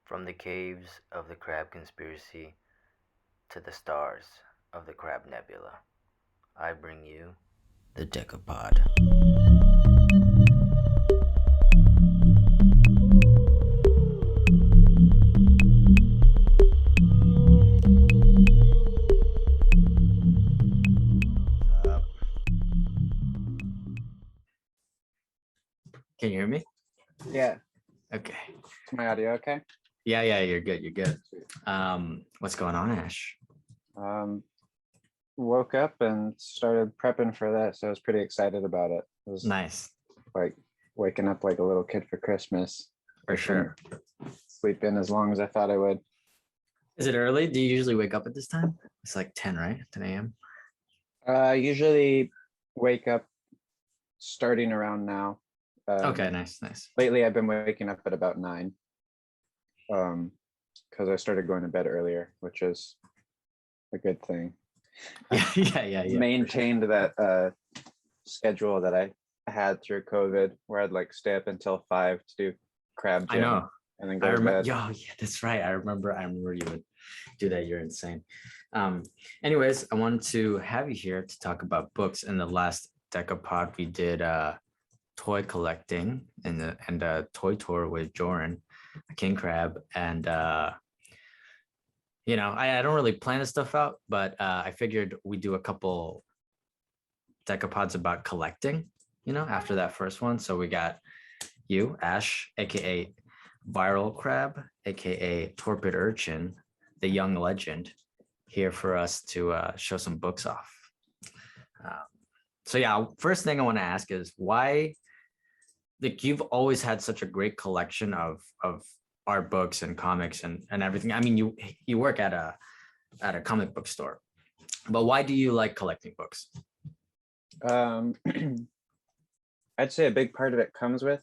From the caves of the Crab Conspiracy to the stars of the Crab Nebula, I bring you the Decapod. Can you hear me? Yeah. Okay. Is my audio okay? Yeah, you're good. You're good. What's going on, Ash? Woke up and started prepping for this. I was pretty excited about it. It was Nice. like waking up like a little kid for Christmas. For sure. Sleep in as long as I thought I would. Is it early? Do you usually wake up at this time? It's like 10, right? 10 a.m. I usually wake up starting around now. Okay, nice. Lately, I've been waking up at about 9. Because I started going to bed earlier, which is a good thing. Yeah. Maintained that schedule that I had through COVID, where I'd like stay up until 5 to do crab gym. I know. And then go to bed. Yeah, that's right. I remember you would do that. You're insane. Anyways, I wanted to have you here to talk about books. In the last Decapod, we did toy collecting and a toy tour with Joran, King Crab, and I don't really plan this stuff out, but I figured we do a couple Decapods about collecting, after that first one. So we got you, Ash, aka Viral Crab, aka Torpid Urchin, the young legend, here for us to show some books off. So yeah, first thing I want to ask is why, like, you've always had such a great collection of art books and comics and everything. I mean, you work at a comic book store, but why do you like collecting books? I'd say a big part of it comes with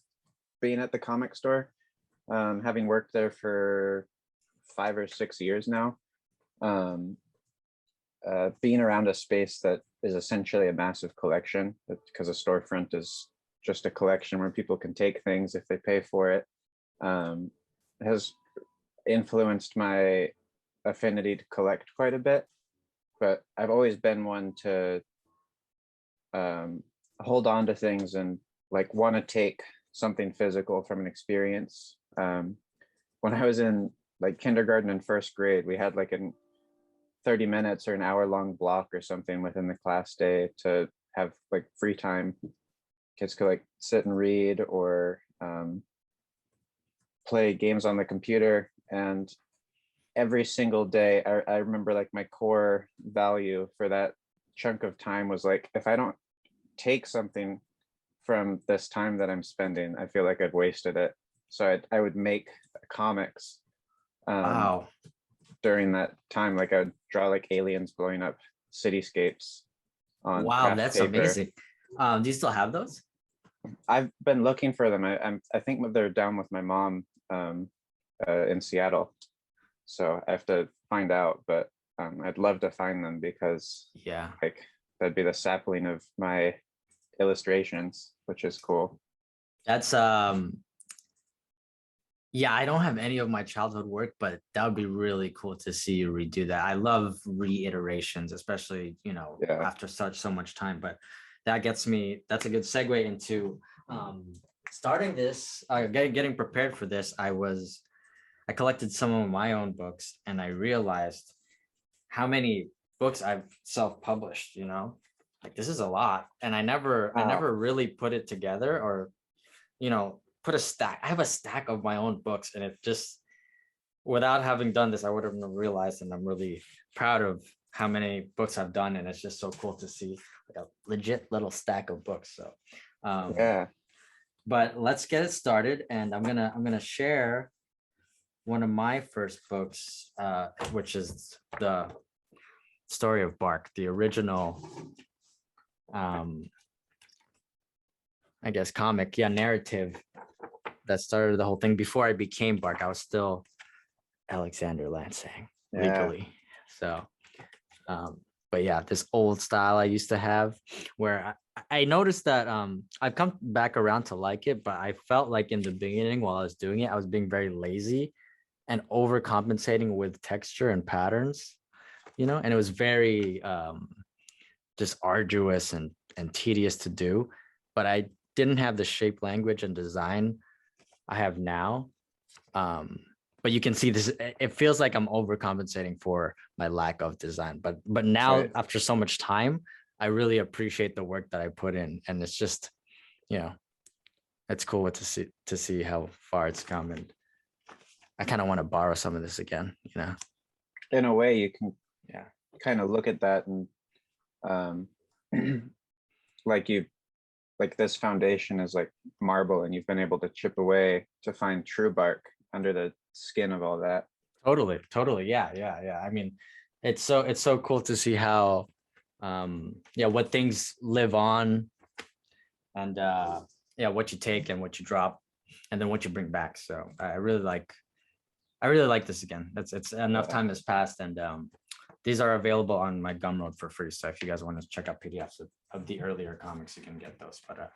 being at the comic store. Having worked there for 5 or 6 years now, being around a space that is essentially a massive collection, because a storefront is just a collection where people can take things if they pay for it, has influenced my affinity to collect quite a bit. But I've always been one to hold on to things and like want to take something physical from an experience. When I was in like kindergarten and first grade, we had like a 30 minutes or an hour-long block or something within the class day to have like free time. Kids could like sit and read or play games on the computer. And every single day, I remember like my core value for that chunk of time was like, if I don't take something from this time that I'm spending, I feel like I've wasted it. So I would make comics Wow. during that time. Like I would draw like aliens blowing up cityscapes on Wow, that's paper. amazing. Do you still have those? I've been looking for them. I think they're down with my mom in Seattle, so I have to find out. But I'd love to find them because like that'd be the sapling of my illustrations, which is cool. That's yeah, I don't have any of my childhood work, but that would be really cool to see you redo that. I love reiterations, especially after so much time. But that gets me, that's a good segue into starting this, getting prepared for this. I collected some of my own books, and I realized how many books I've self-published, like this is a lot. And I never really put it together or, put a stack. I have a stack of my own books, and it just, without having done this, I would have realized, and I'm really proud of how many books I've done. And it's just so cool to see like a legit little stack of books. So, but let's get it started. And I'm gonna share one of my first books, which is the story of BARC, the original, I guess, comic, narrative that started the whole thing. Before I became BARC, I was still Alexander Lansing legally. So, but yeah, this old style I used to have, where I noticed that I've come back around to like it, but I felt like in the beginning while I was doing it, I was being very lazy and overcompensating with texture and patterns, and it was very just arduous and tedious to do. But I didn't have the shape language and design I have now. But you can see this, it feels like I'm overcompensating for my lack of design. But now, right, after so much time, I really appreciate the work that I put in. And it's just, it's cool to see how far it's come. And I kind of want to borrow some of this again, In a way, you can kind of look at that and like this foundation is like marble, and you've been able to chip away to find true bark under the skin of all that. Totally. Yeah. I mean, it's so cool to see how what things live on, and what you take and what you drop, and then what you bring back. So I really like this again. It's enough time has passed, and these are available on my Gumroad for free. So if you guys want to check out PDFs of the earlier comics, you can get those. But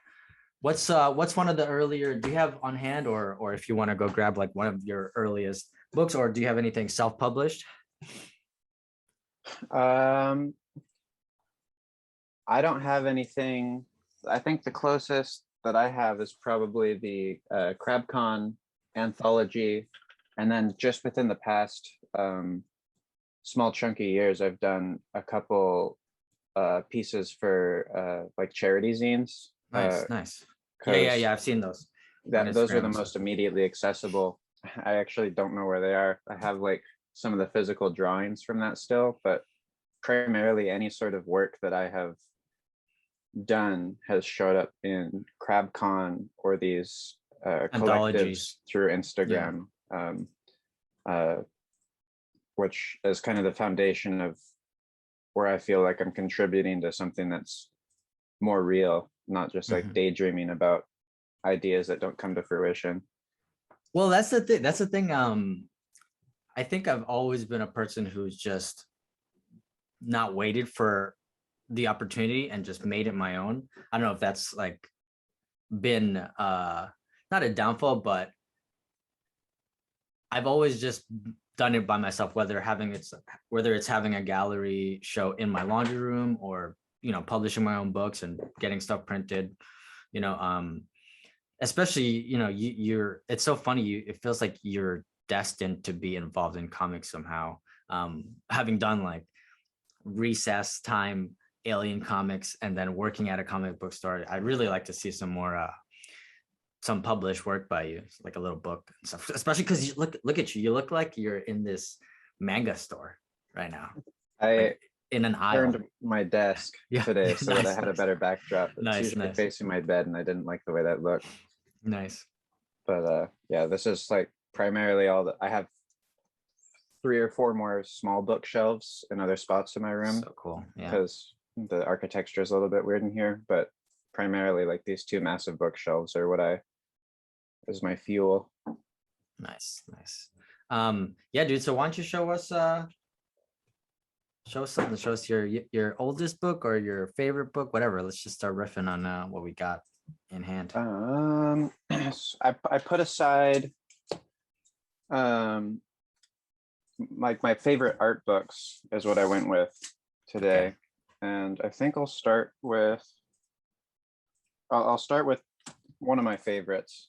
what's one of the earlier, do you have on hand, or if you want to go grab like one of your earliest books, or do you have anything self-published? I don't have anything. I think the closest that I have is probably the CRABCon anthology, and then just within the past small chunky years, I've done a couple pieces for like charity zines. Nice. Yeah. I've seen those. Those are the most immediately accessible. I actually don't know where they are. I have like some of the physical drawings from that still, but primarily any sort of work that I have done has showed up in CRABCon or these collectives through Instagram. Which is kind of the foundation of where I feel like I'm contributing to something that's more real, not just like daydreaming about ideas that don't come to fruition. Well, that's the thing. I think I've always been a person who's just not waited for the opportunity and just made it my own. I don't know if that's like been not a downfall, but I've always just done it by myself, whether it's having a gallery show in my laundry room, or publishing my own books and getting stuff printed, especially you're it's so funny, it feels like you're destined to be involved in comics somehow, having done like recess time alien comics and then working at a comic book store. I'd really like to see some more some published work by you, like a little book and stuff, especially because you look at you, you look like you're in this manga store right now. Like in an aisle. Turned my desk today so that I had a better backdrop. It's usually facing my bed, and I didn't like the way that looked. Nice. But this is like primarily all that I have. 3 or 4 more small bookshelves in other spots in my room. So cool. Yeah. Because the architecture is a little bit weird in here, but primarily like these 2 massive bookshelves are is my fuel. Nice. Yeah, dude. So why don't you show us something? Show us your oldest book or your favorite book, whatever. Let's just start riffing on what we got in hand. I put aside like my favorite art books is what I went with today. Okay. And I think I'll start with one of my favorites,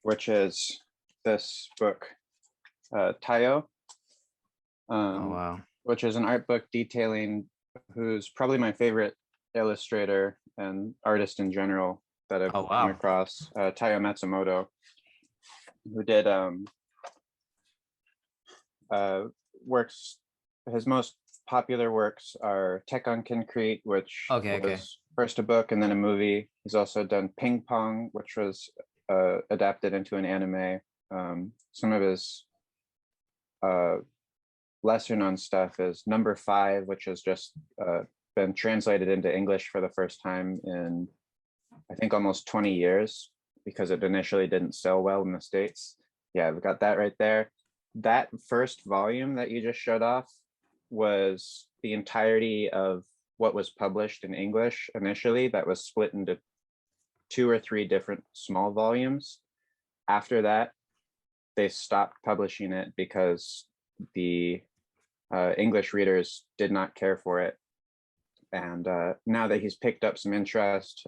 which is this book, Tayo. Oh, wow. Which is an art book detailing who's probably my favorite illustrator and artist in general that I've come across, Tayo Matsumoto, who did works. His most popular works are Tech on Concrete, which was first a book and then a movie. He's also done Ping Pong, which was adapted into an anime. Some of his lesser known stuff is Number 5, which has just been translated into English for the first time in, I think, almost 20 years, because it initially didn't sell well in the States. Yeah, I've got that right there. That first volume that you just showed off was the entirety of what was published in English initially, that was split into 2 or 3 different small volumes. After that, they stopped publishing it because the English readers did not care for it. And now that he's picked up some interest,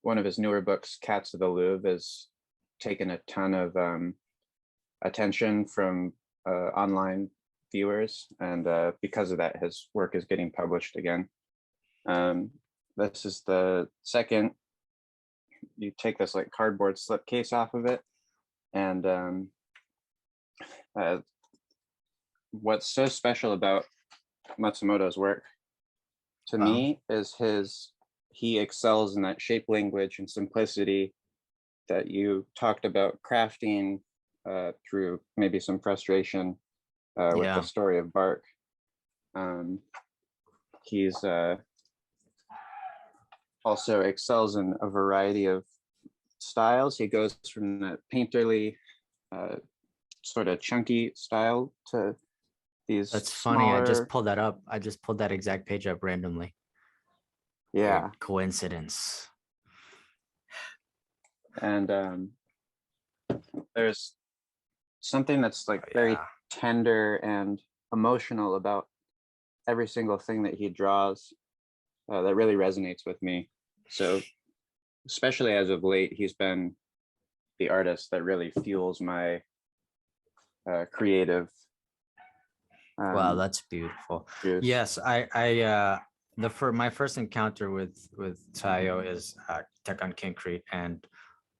one of his newer books, Cats of the Louvre, has taken a ton of attention from online viewers, and because of that, his work is getting published again. This is the second. You take this like cardboard slipcase off of it, and what's so special about Matsumoto's work to me is he excels in that shape language and simplicity that you talked about crafting through maybe some frustration with the story of BARC. He's also excels in a variety of styles. He goes from the painterly sort of chunky style to these. That's funny. I just pulled that up. I just pulled that exact page up randomly. Yeah. Weird coincidence. And there's something that's like very tender and emotional about every single thing that he draws that really resonates with me. So especially as of late, he's been the artist that really fuels my creative. Wow, that's beautiful. juice. Yes, my first encounter with Tayo is Tech on Concrete,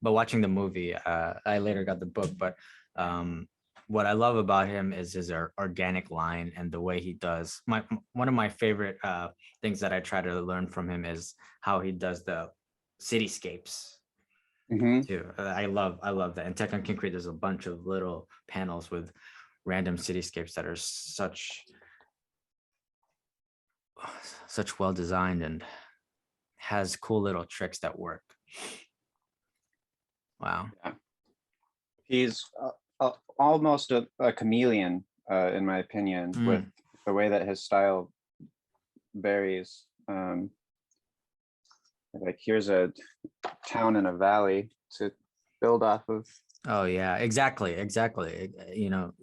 but watching the movie, I later got the book. But what I love about him is his organic line and the way he does. One of my favorite things that I try to learn from him is how he does the cityscapes. Too. I love that. And Tech on Concrete, there's a bunch of little panels with random cityscapes that are such well designed and has cool little tricks that work. Wow. Yeah. He's almost a chameleon, in my opinion, with the way that his style varies. Like here's a town in a valley to build off of. Oh yeah, exactly. You know,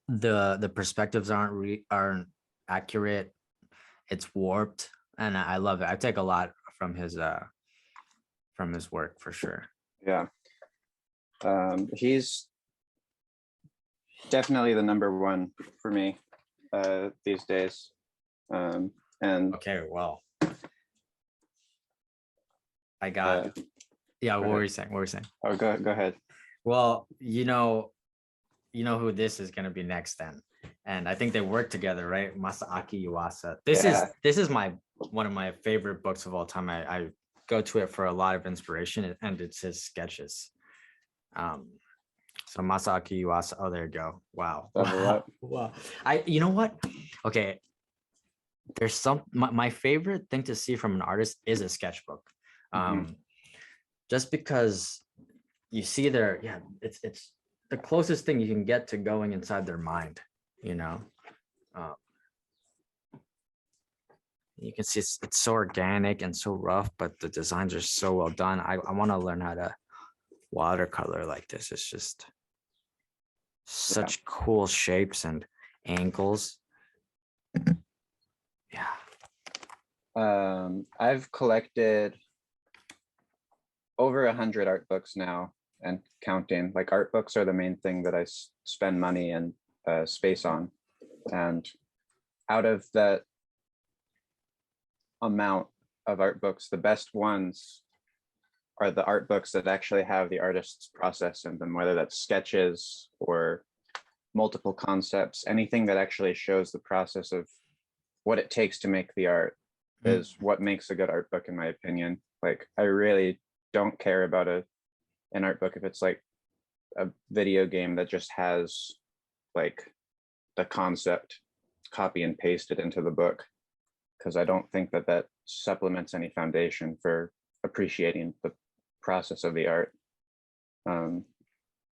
the perspectives aren't accurate. It's warped, and I love it. I take a lot from his work for sure. Yeah. He's definitely the number one for me these days. And okay, well, I got what were you saying? Oh, go ahead. Well, you know who this is going to be next then, and I think they work together, right? Masaaki Yuasa. This is one of my favorite books of all time. I go to it for a lot of inspiration, and it's his sketches. So Masaaki Yuasa. Oh, there you go. Wow. Wow. You know what? Okay. There's my favorite thing to see from an artist is a sketchbook. Just because you see it's the closest thing you can get to going inside their mind, you know. You can see it's so organic and so rough, but the designs are so well done. I want to learn how to watercolor like this. It's just such cool shapes and angles. Yeah. I've collected over 100 art books now and counting. Like art books are the main thing that I spend money and space on. And out of that amount of art books, the best ones are the art books that actually have the artist's process in them, whether that's sketches or multiple concepts, anything that actually shows the process of what it takes to make the art is what makes a good art book, in my opinion. Like, I really don't care about an art book if it's like a video game that just has like the concept copy and pasted into the book, because I don't think that supplements any foundation for appreciating the process of the art.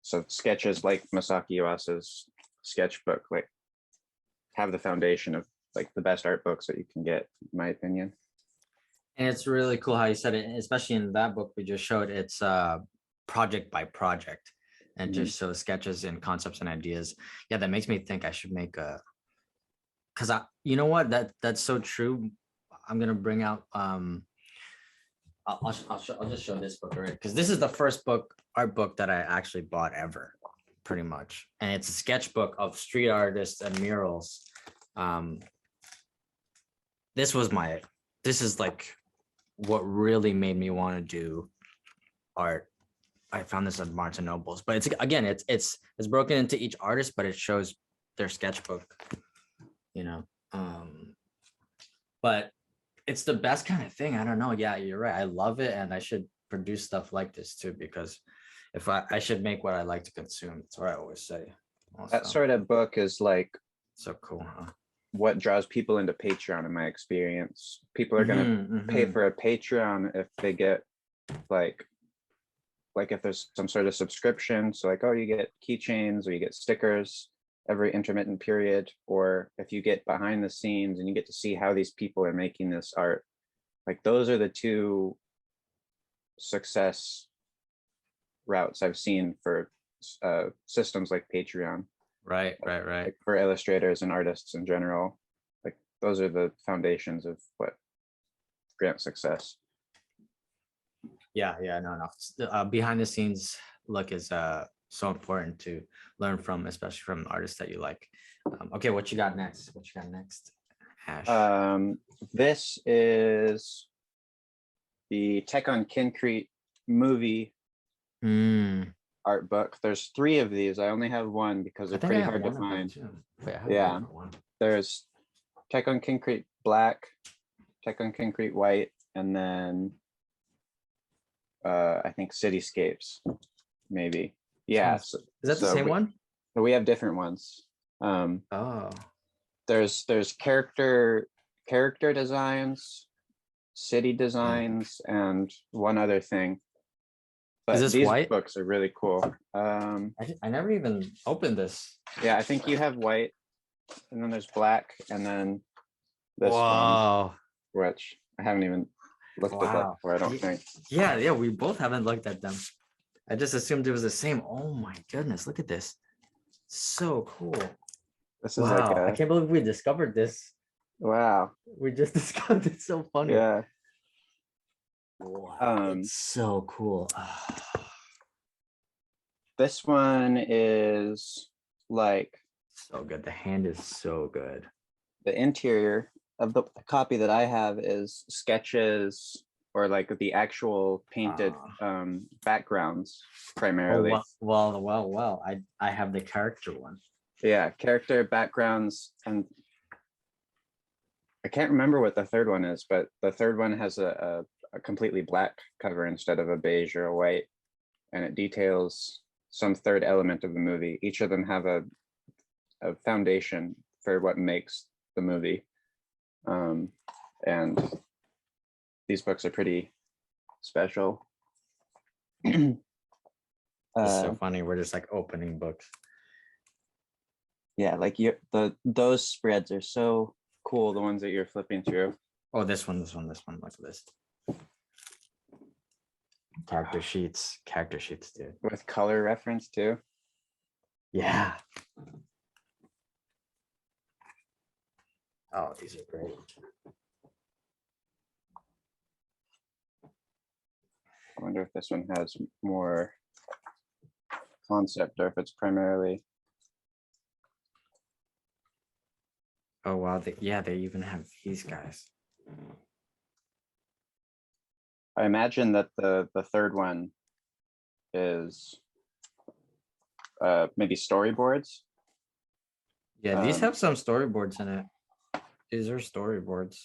So sketches like Masaaki Yuasa's sketchbook like have the foundation of like the best art books that you can get, in my opinion. And it's really cool how you said it, especially in that book we just showed. It's project by project. and just show sketches and concepts and ideas. Yeah, that makes me think I should make a, because you know what, that's so true. I'm gonna bring out I'll just show this book, right? Because this is the first art book that I actually bought ever, pretty much, and it's a sketchbook of street artists and murals. This is like what really made me want to do art. I found this at Barnes and Nobles, but it's broken into each artist, but it shows their sketchbook, you know. But it's the best kind of thing. I don't know. Yeah, you're right. I love it, and I should produce stuff like this too, because if I should make what I like to consume. That's what I always say. Also. That sort of book is like so cool, huh? What draws people into Patreon in my experience. People are gonna pay for a Patreon if they get like if there's some sort of subscription. So like, oh, you get keychains or you get stickers every intermittent period, or if you get behind the scenes and you get to see how these people are making this art. Like those are the two success routes I've seen for systems like Patreon. Right. Like for illustrators and artists in general. Like those are the foundations of what grants success. Yeah, no. Behind the scenes look is so important to learn from, especially from artists that you like. Okay, what you got next? Ash? This is the Tech on Concrete movie art book. There's 3 of these. I only have one because they're pretty hard to find. Yeah, there's Tech on Concrete Black, Tech on Concrete White, and then I think Cityscapes, maybe. Yeah. Is that the same one? We have different ones. There's character designs, city designs, and one other thing. But is this these white? books are really cool. I never even opened this. Yeah, I think you have white, and then there's black, and then this one, which I haven't even looked at that before, I don't think. Yeah, we both haven't looked at them. I just assumed it was the same. Oh my goodness, look at this. So cool. This is like I can't believe we discovered this. Wow. We just discovered it. So funny. Yeah. Wow, it's so cool. This one is like so good. The hand is so good. The interior of the copy that I have is sketches or like the actual painted backgrounds primarily. Oh, well. I have the character one. Yeah, character backgrounds, and I can't remember what the third one is, but the third one has a completely black cover instead of a beige or a white, and it details some third element of the movie. Each of them have a foundation for what makes the movie. And these books are pretty special. It's so funny. We're just like opening books. Yeah, like those spreads are so cool. The ones that you're flipping through. Oh, this one. Look at this. Character sheets, dude. With color reference too. Yeah. Oh, these are great. I wonder if this one has more concept or if it's primarily. Oh wow, they even have these guys. I imagine that the third one is maybe storyboards. Yeah, these have some storyboards in it. These are storyboards.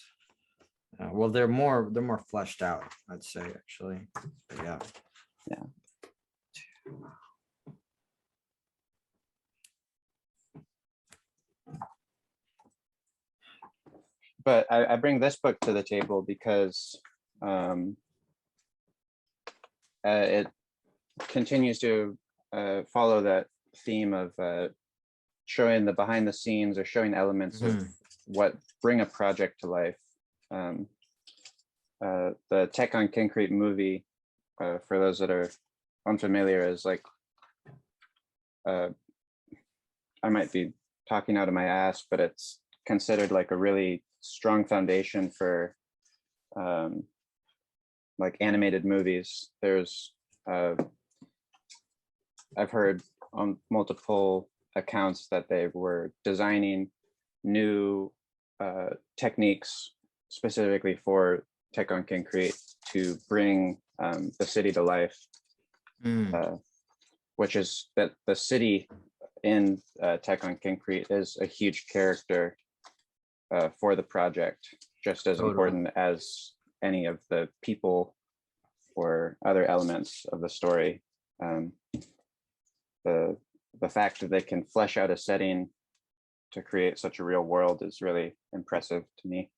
Well, they're more fleshed out, I'd say, actually. But yeah. But I bring this book to the table because it continues to follow that theme of showing the behind the scenes or showing elements of what bring a project to life. The Tech on Concrete movie, for those that are unfamiliar, is like I might be talking out of my ass, but it's considered like a really strong foundation for like animated movies. There's I've heard on multiple accounts that they were designing new techniques specifically for Tecton Concrete to bring the city to life, which is that the city in Tecton Concrete is a huge character for the project, just as important as any of the people or other elements of the story. The fact that they can flesh out a setting to create such a real world is really impressive to me.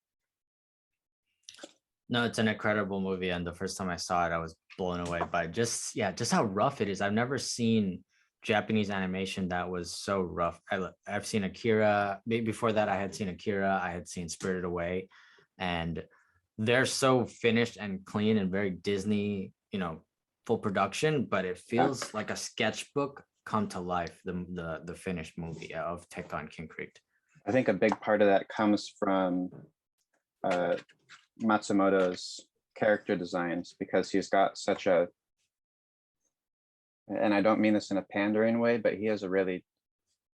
No, it's an incredible movie, and the first time I saw it, I was blown away by just how rough it is. I've never seen Japanese animation that was so rough. I've seen Akira. Maybe before that, I had seen Akira. I had seen Spirited Away, and they're so finished and clean and very Disney, full production. But it feels like a sketchbook come to life. The finished movie of Tecton Concrete. I think a big part of that comes from Matsumoto's character designs, because he's got such a, and I don't mean this in a pandering way, but he has a really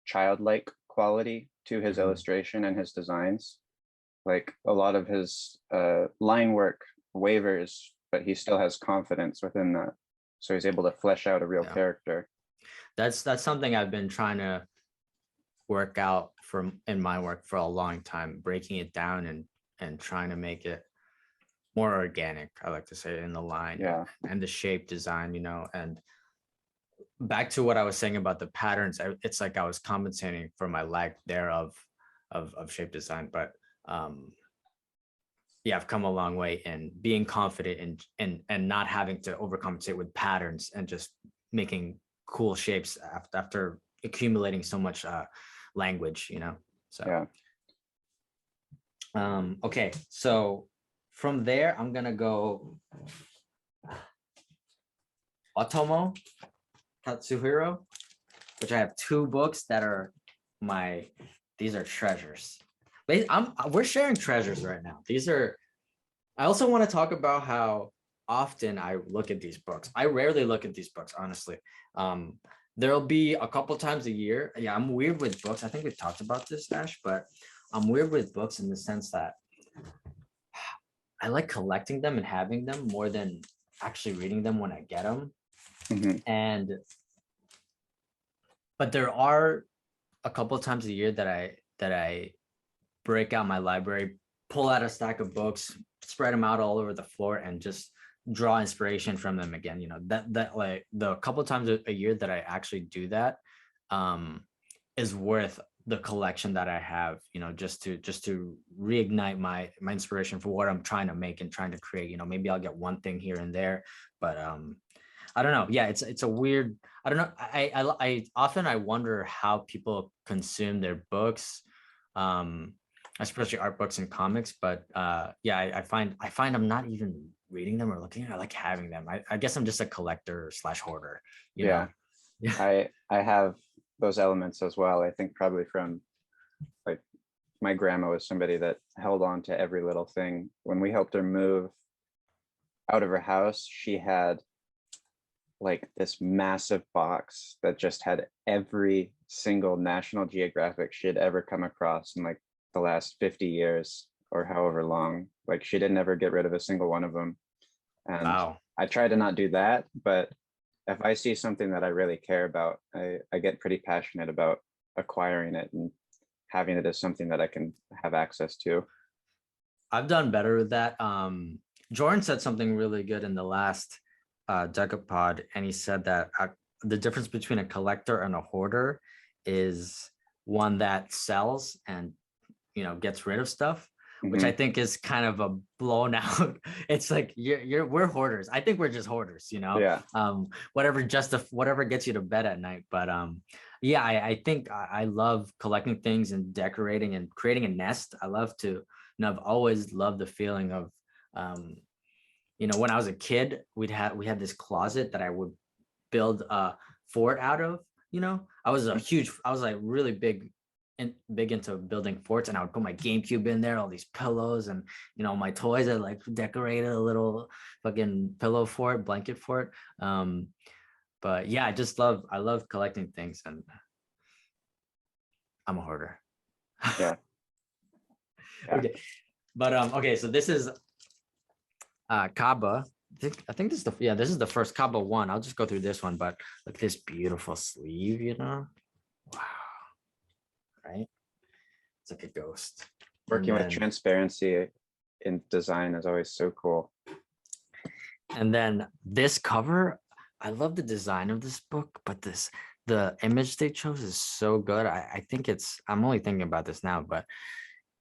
childlike quality to his illustration and his designs. Like a lot of his line work wavers, but he still has confidence within that. So he's able to flesh out a real character. That's something I've been trying to work out in my work for a long time, breaking it down and trying to make it more organic, I like to say, in the line and the shape design, and back to what I was saying about the patterns, it's like I was compensating for my lack there of shape design. But I've come a long way in being confident and not having to overcompensate with patterns and just making cool shapes after accumulating so much language, so okay, so from there I'm gonna go Otomo Katsuhiro, which I have 2 books that are these are treasures. We're sharing treasures right now. I also want to talk about how often I look at these books. I rarely look at these books, honestly. There'll be a couple times a year. Yeah, I'm weird with books. I think we've talked about this, Ash, but I'm weird with books in the sense that I like collecting them and having them more than actually reading them when I get them. But there are a couple times a year that I break out my library, pull out a stack of books, spread them out all over the floor, and just draw inspiration from them again. That like the couple times a year that I actually do that is worth the collection that I have, just to reignite my inspiration for what I'm trying to make and trying to create. Maybe I'll get one thing here and there, but I don't know. Yeah, it's a weird, I don't know. I often wonder how people consume their books, especially art books and comics. But I find I'm not even reading them or looking at. I like having them. I guess I'm just a collector / hoarder. You know? I have those elements as well. I think probably from like my grandma was somebody that held on to every little thing. When we helped her move out of her house, she had like this massive box that just had every single National Geographic she had ever come across in like the last 50 years or however long. Like she didn't ever get rid of a single one of them. And I try to not do that, but if I see something that I really care about, I get pretty passionate about acquiring it and having it as something that I can have access to. I've done better with that. Jordan said something really good in the last Decapod, and he said that the difference between a collector and a hoarder is one that sells and gets rid of stuff, which I think is kind of a blown out. It's like we're hoarders. I think we're just hoarders, whatever gets you to bed at night. But I think I love collecting things and decorating and creating a nest. I love to, I've always loved the feeling of when I was a kid, we had this closet that I would build a fort out of, you know. I was like really big into building forts, and I would put my GameCube in there, all these pillows and, you know, my toys. I like decorated a little fucking pillow fort, blanket fort. But yeah, I love collecting things, and I'm a hoarder. Yeah. Okay. But okay, so this is Kaba. I think this is this is the first Kaba one. I'll just go through this one, but look at this beautiful sleeve, you know. Wow. Right? It's like a ghost. Working with transparency in design is always so cool. And then this cover, I love the design of this book, but the image they chose is so good. I think I'm only thinking about this now, but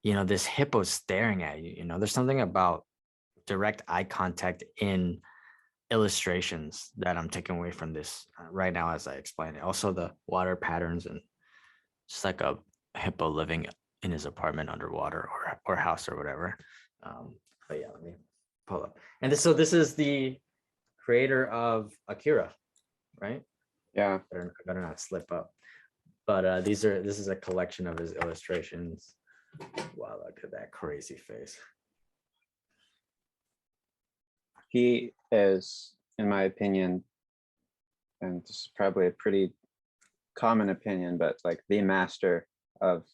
you know, this hippo staring at you, you know, there's something about direct eye contact in illustrations that I'm taking away from this right now as I explain it. Also the water patterns, and just like a hippo living in his apartment underwater or house or whatever. But yeah, let me pull up. And so this is the creator of Akira, right? Yeah. I better not slip up. But this is a collection of his illustrations. Wow, look at that crazy face. He is, in my opinion, and this is probably a pretty common opinion, but like the master of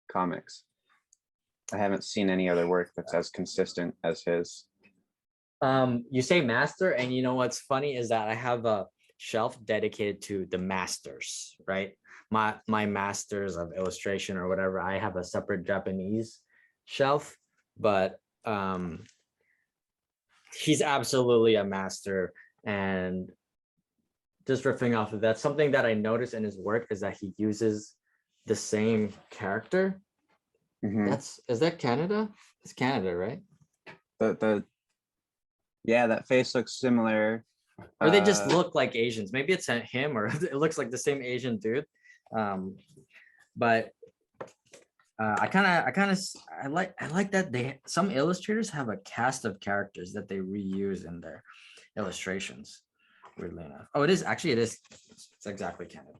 comics. I haven't seen any other work that's as consistent as his. You say master, and you know what's funny is that I have a shelf dedicated to the masters, right? My masters of illustration or whatever. I have a separate Japanese shelf, but he's absolutely a master. And just riffing off of that, something that I noticed in his work is that he uses the same character. Is that Canada? It's Canada, right? Yeah, that face looks similar. Or they just look like Asians. Maybe it's him, or it looks like the same Asian dude. But I like that some illustrators have a cast of characters that they reuse in their illustrations. Weirdly enough. Oh, it is. It's exactly Canada.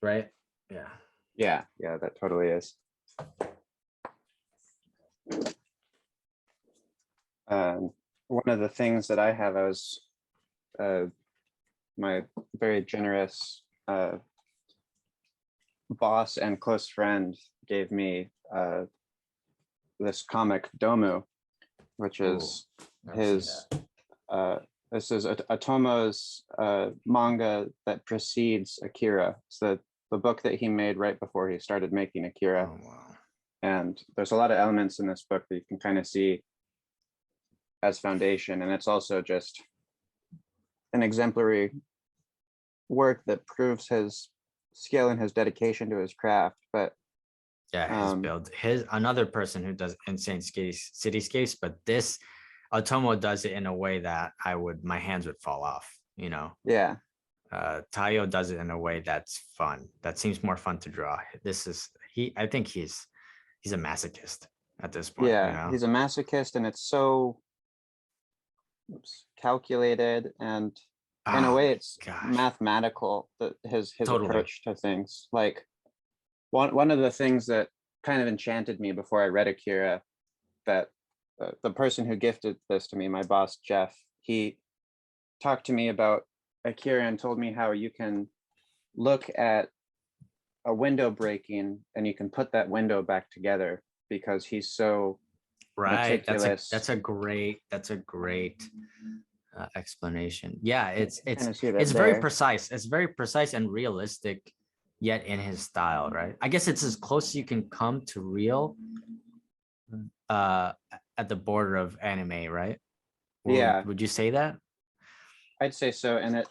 Right? Yeah. Yeah, that totally is. One of the things that I have, my very generous boss and close friend gave me this comic Domu, which is his this is Otomo's manga that precedes Akira. It's the book that he made right before he started making Akira. Oh, wow. And there's a lot of elements in this book that you can kind of see as foundation, and it's also just an exemplary work that proves his skill and his dedication to his craft. But yeah, his build, another person who does insane cityscapes, but this Otomo does it in a way that my hands would fall off, you know. Yeah. Taiyo does it in a way that's fun, that seems more fun to draw. I think he's a masochist at this point. Yeah, you know? He's a masochist, and it's so calculated, and in a way it's mathematical, his totally. Approach to things. Like one of the things that kind of enchanted me before I read Akira, that the person who gifted this to me, my boss Jeff, he talked to me about Akira and told me how you can look at a window breaking and you can put that window back together because he's so meticulous. That's a great explanation. Yeah, it's very precise. It's very precise and realistic, yet in his style, right? I guess it's as close as you can come to real at the border of anime, right? Yeah. Would you say that? I'd say so. And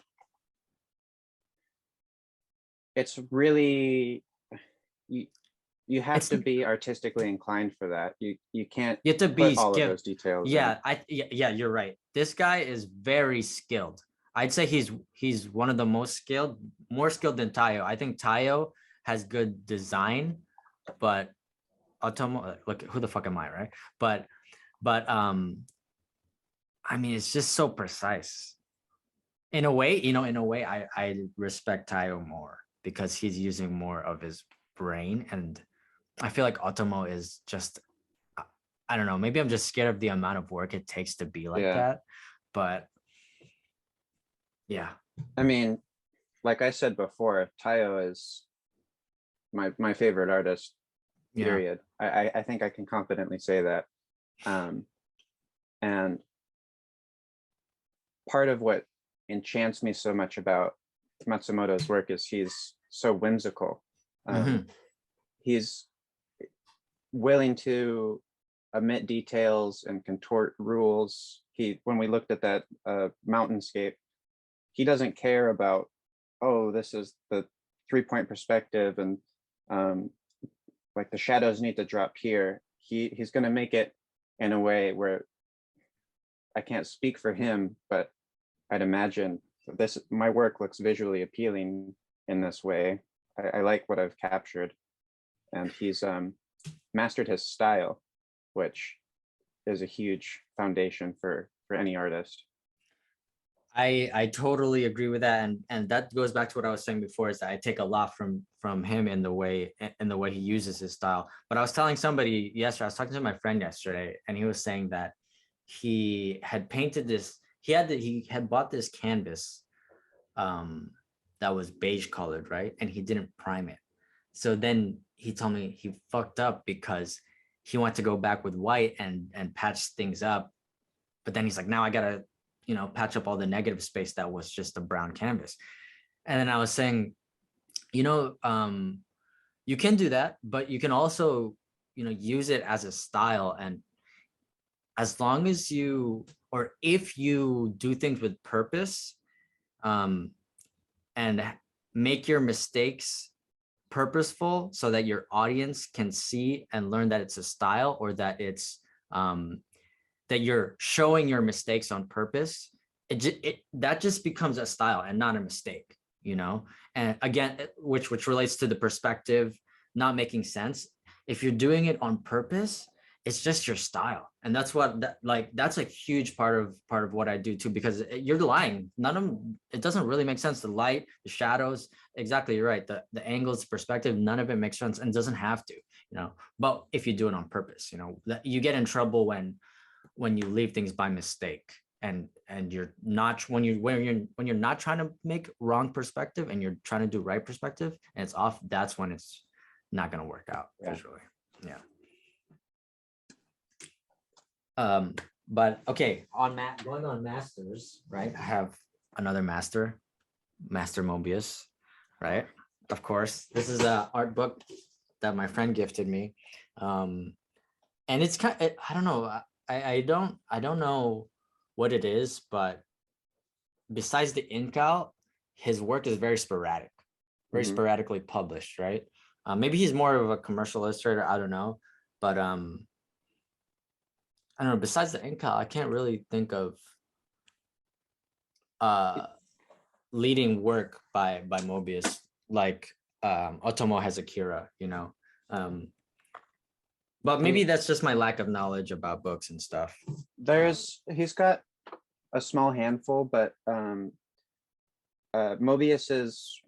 it's really, you have to be artistically inclined for that. You can't you have to be all of those details. Yeah, you're right. This guy is very skilled. I'd say he's one of the more skilled than Taiyo. I think Taiyo has good design, but Otomo, look, who the fuck am I, right? But I mean, it's just so precise. In a way, I respect Tayo more because he's using more of his brain, and I feel like Otomo is just, I don't know, maybe I'm just scared of the amount of work it takes to be like that. But yeah. I mean, like I said before, Tayo is my favorite artist, period. I think I can confidently say that. And part of what enchants me so much about Matsumoto's work is he's so whimsical. He's willing to omit details and contort rules. When we looked at that mountainscape, he doesn't care about, oh, this is the 3-point perspective and like the shadows need to drop here. He's going to make it in a way where, I can't speak for him, but I'd imagine my work looks visually appealing in this way. I like what I've captured, and he's mastered his style, which is a huge foundation for any artist. I totally agree with that, and that goes back to what I was saying before, is that I take a lot from him in the way he uses his style. But I was telling somebody yesterday, I was talking to my friend yesterday, and he was saying that he had painted this, he had bought this canvas that was beige colored, right? And he didn't prime it. So then he told me he fucked up because he wanted to go back with white and patch things up. But then he's like, now I gotta, patch up all the negative space that was just a brown canvas. And then I was saying, you can do that, but you can also, use it as a style. And as long as if you do things with purpose, and make your mistakes purposeful so that your audience can see and learn that it's a style, or that it's that you're showing your mistakes on purpose, that just becomes a style and not a mistake, and again, which relates to the perspective not making sense. If you're doing it on purpose, it's just your style. And that's that's a huge part of what I do too, because you're lying. It doesn't really make sense. The light, the shadows, exactly, you're right. The angles, perspective, none of it makes sense, and doesn't have to, but if you do it on purpose, that you get in trouble when you leave things by mistake, and you're not, when you're not trying to make wrong perspective and you're trying to do right perspective and it's off, that's when it's not going to work out visually. But okay, going on masters, right? I have another master Mobius, right? Of course, this is a art book that my friend gifted me, and it's I don't know, I don't know what it is, but besides the incal, his work is very sporadic, sporadically published, right? Maybe he's more of a commercial illustrator, I don't know, but I don't know, besides the incal, I can't really think of leading work by Mobius, like Otomo has Akira, but maybe that's just my lack of knowledge about books and stuff. He's got a small handful, but Mobius's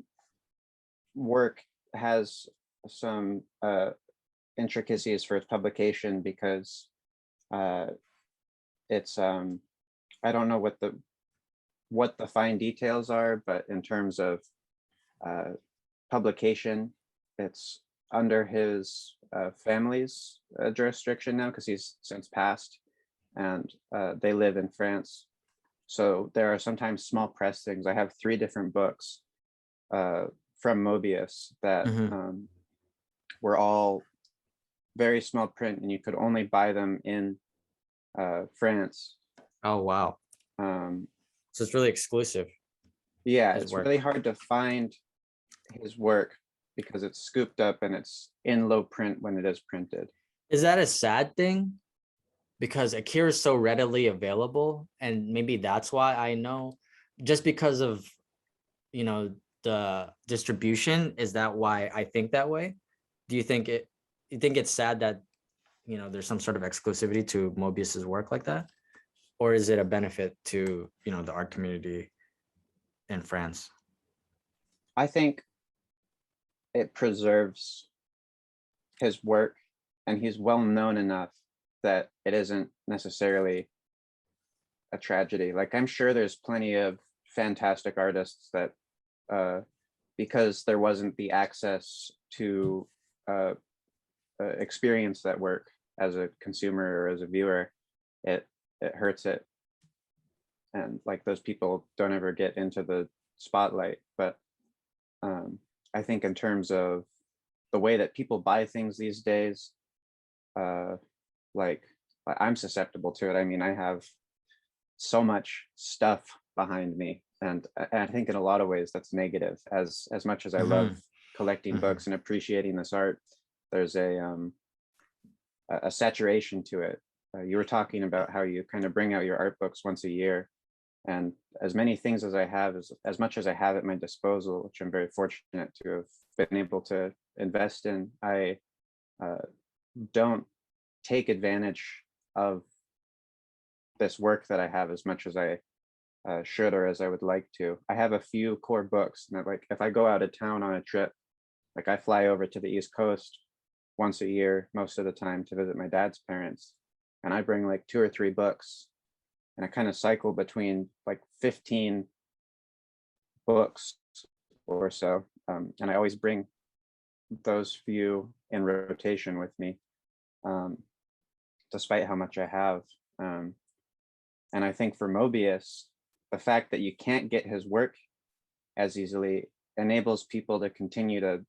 work has some intricacies for its publication, because it's I don't know what the fine details are, but in terms of publication, it's under his family's jurisdiction now, because he's since passed, and they live in France. So there are sometimes small press things. I have 3 different books from Mobius that were all very small print, and you could only buy them in France. Oh, wow. So it's really exclusive. Yeah, it's really hard to find his work because it's scooped up and it's in low print when it is printed. Is that a sad thing? Because Akira is so readily available, and maybe that's why I know, just because of, the distribution. Is that why I think that way? Do you think it's sad that, there's some sort of exclusivity to Mobius's work like that? Or is it a benefit to, the art community in France? I think it preserves his work, and he's well known enough that it isn't necessarily a tragedy. Like, I'm sure there's plenty of fantastic artists that because there wasn't the access to experience that work as a consumer or as a viewer, it hurts it, and like those people don't ever get into the spotlight. But I think in terms of the way that people buy things these days, like I'm susceptible to it. I mean, I have so much stuff behind me, and I think in a lot of ways that's negative. As much as I love collecting books and appreciating this art, there's a saturation to it. You were talking about how you kind of bring out your art books once a year, and as many things as I have, as much as I have at my disposal, which I'm very fortunate to have been able to invest in, I don't take advantage of this work that I have as much as I should, or as I would like to. I have a few core books, and like if I go out of town on a trip, like I fly over to the East Coast once a year, most of the time, to visit my dad's parents, and I bring like 2 or 3 books, and I kind of cycle between like 15 books or so, and I always bring those few in rotation with me, despite how much I have. And I think for Mobius, the fact that you can't get his work as easily enables people to continue to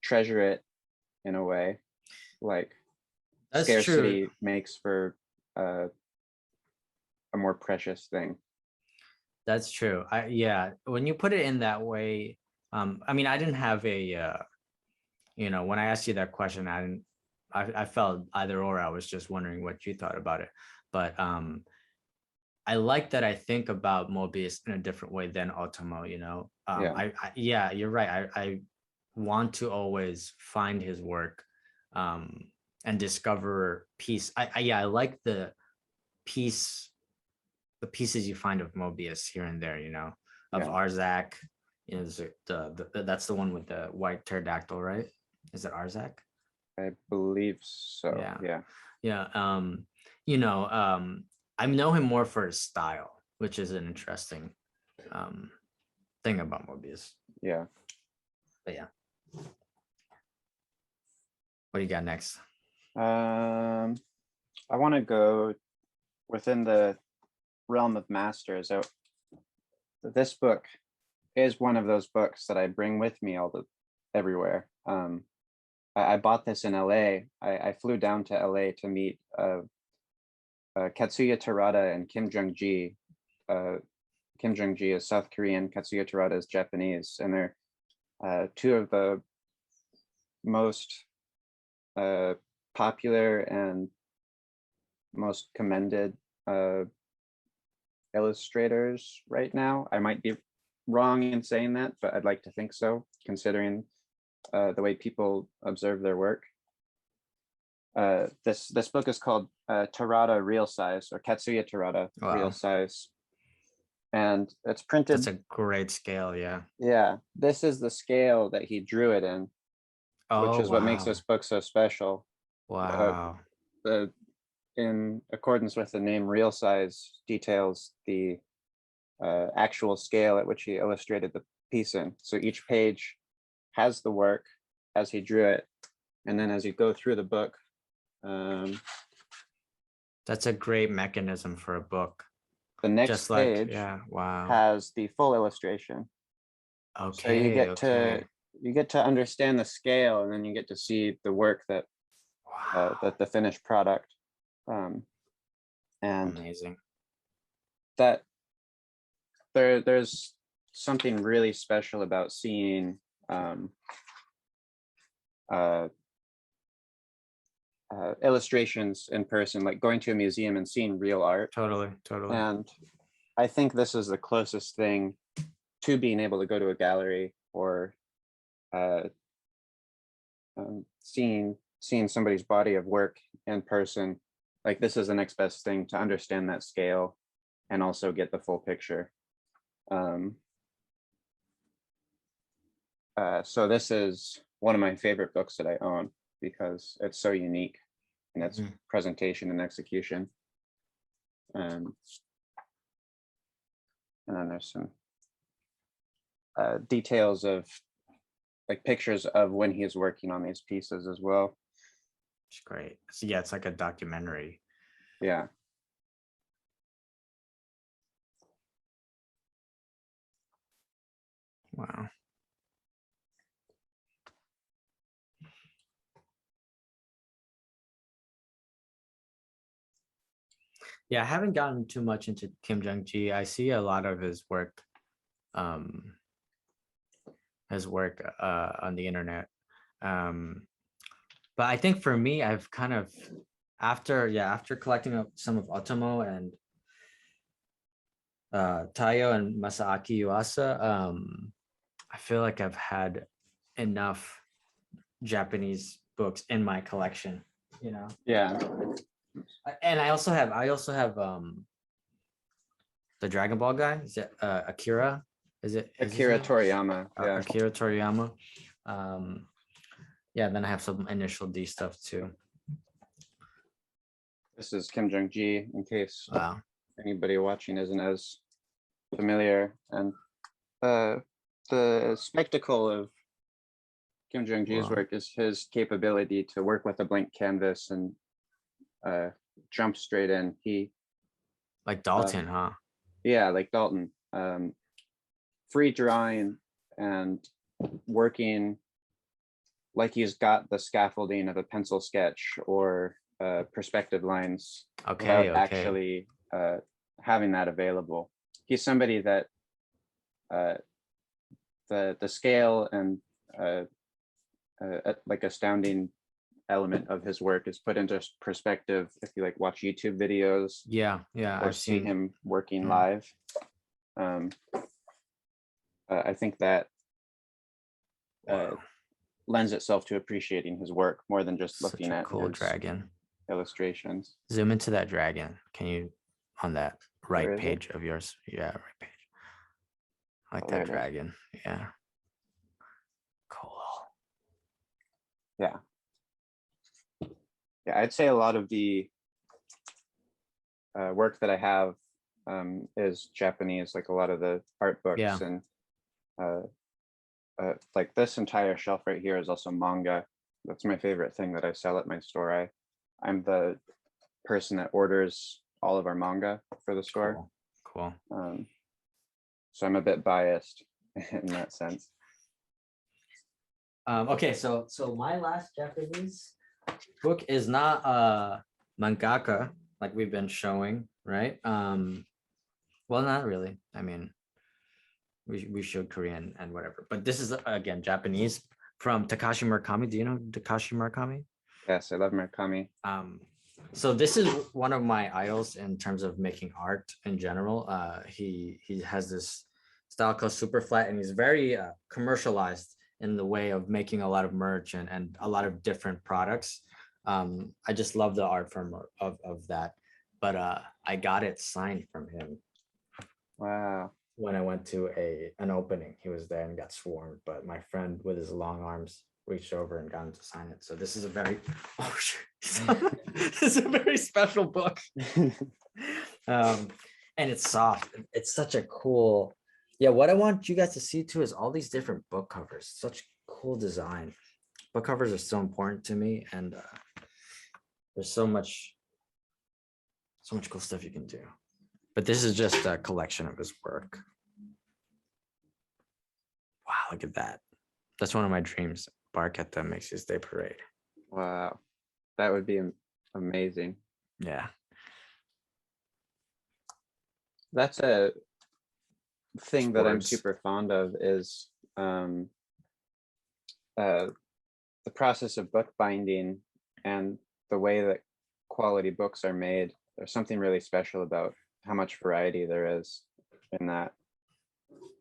treasure it in a way. Like, That's scarcity true. makes for a more precious thing. That's true. Yeah, when you put it in that way, I mean, I didn't have when I asked you that question, I felt either or. I was just wondering what you thought about it. But I like that I think about Mobius in a different way than Otomo, Yeah. Yeah, you're right. I want to always find his work and discover piece. I like the pieces you find of Mobius here and there, of Yeah. Arzak. That's the one with the white pterodactyl, right? Is it Arzak? I believe so. Yeah. I know him more for his style, which is an interesting thing about Mobius. Yeah. But yeah. What do you got next? I want to go within the realm of masters. This book is one of those books that I bring with me everywhere. I bought this in LA. I flew down to LA to meet Katsuya Terada and Kim Jung-ji. Kim Jung-ji is South Korean, Katsuya Terada is Japanese, and they're 2 of the most popular and most commended illustrators right now. I might be wrong in saying that, but I'd like to think so, considering the way people observe their work. This book is called Terada Real Size, or Katsuya Terada Real Size, and it's printed. That's a great scale. Yeah, this is the scale that he drew it in, which is what makes this book so special. Wow. In accordance with the name, Real Size details the actual scale at which he illustrated the piece in. So each page has the work as he drew it, and then as you go through the book, that's a great mechanism for a book. The next page has the full illustration. Okay. So you get to understand the scale, and then you get to see the work that the finished product. And amazing. That there's something really special about seeing illustrations in person, like going to a museum and seeing real art. Totally. And I think this is the closest thing to being able to go to a gallery or seeing somebody's body of work in person. Like, this is the next best thing to understand that scale and also get the full picture. So this is one of my favorite books that I own because it's so unique in its presentation and execution. And then there's some details of like pictures of when he's working on these pieces as well. It's great. So yeah, it's like a documentary. Yeah. Wow. Yeah, I haven't gotten too much into Kim Jung-gi. I see a lot of his work on the internet. But I think for me, I've kind of after collecting some of Otomo and Taiyo and Masaaki Yuasa, I feel like I've had enough Japanese books in my collection, you know. Yeah. And I also have the Dragon Ball guy. Is it Akira? Is Akira Toriyama? Yeah. Akira Toriyama. Yeah. Then I have some Initial D stuff too. This is Kim Jung-gi, in case Wow. anybody watching isn't as familiar. And the spectacle of Kim Jung-gi's work is his capability to work with a blank canvas and jump straight in. He like Dalton, huh? Yeah, like Dalton. Free drawing and working like he's got the scaffolding of a pencil sketch or perspective lines without actually having that available. He's somebody that the scale and like astounding element of his work is put into perspective if you like watch YouTube videos. Yeah, or I've see seen him working live. I think that lends itself to appreciating his work more than just looking at cool dragon illustrations. Zoom into that dragon. Can you on that right page of yours? Yeah, right page. I like that dragon. Yeah. Cool. Yeah. Yeah, I'd say a lot of the work that I have is Japanese, like a lot of the art books and like this entire shelf right here is also manga. That's my favorite thing that I sell at my store. I'm the person that orders all of our manga for the store. Cool. So I'm a bit biased in that sense. Okay, so my last Japanese book is not mangaka like we've been showing, right? Well, not really. I mean, we showed Korean and whatever, but this is again Japanese from Takashi Murakami. Do you know Takashi Murakami? Yes, I love Murakami. So this is one of my idols in terms of making art in general. He has this style called super flat, and he's very commercialized in the way of making a lot of merch and a lot of different products. I just love the art form of that, but I got it signed from him. Wow. When I went to an opening, he was there and got swarmed, but my friend with his long arms reached over and got him to sign it. So this is a very this is a very special book. And it's soft. It's such a cool, what I want you guys to see too is all these different book covers. Such cool design. Book covers are so important to me, and there's so much cool stuff you can do. But this is just a collection of his work. Wow, look at that. That's one of my dreams. BARC at the Macy's Day Parade. Wow, that would be amazing. Yeah. That's a thing that I'm super fond of is the process of bookbinding and the way that quality books are made. There's something really special about how much variety there is in that.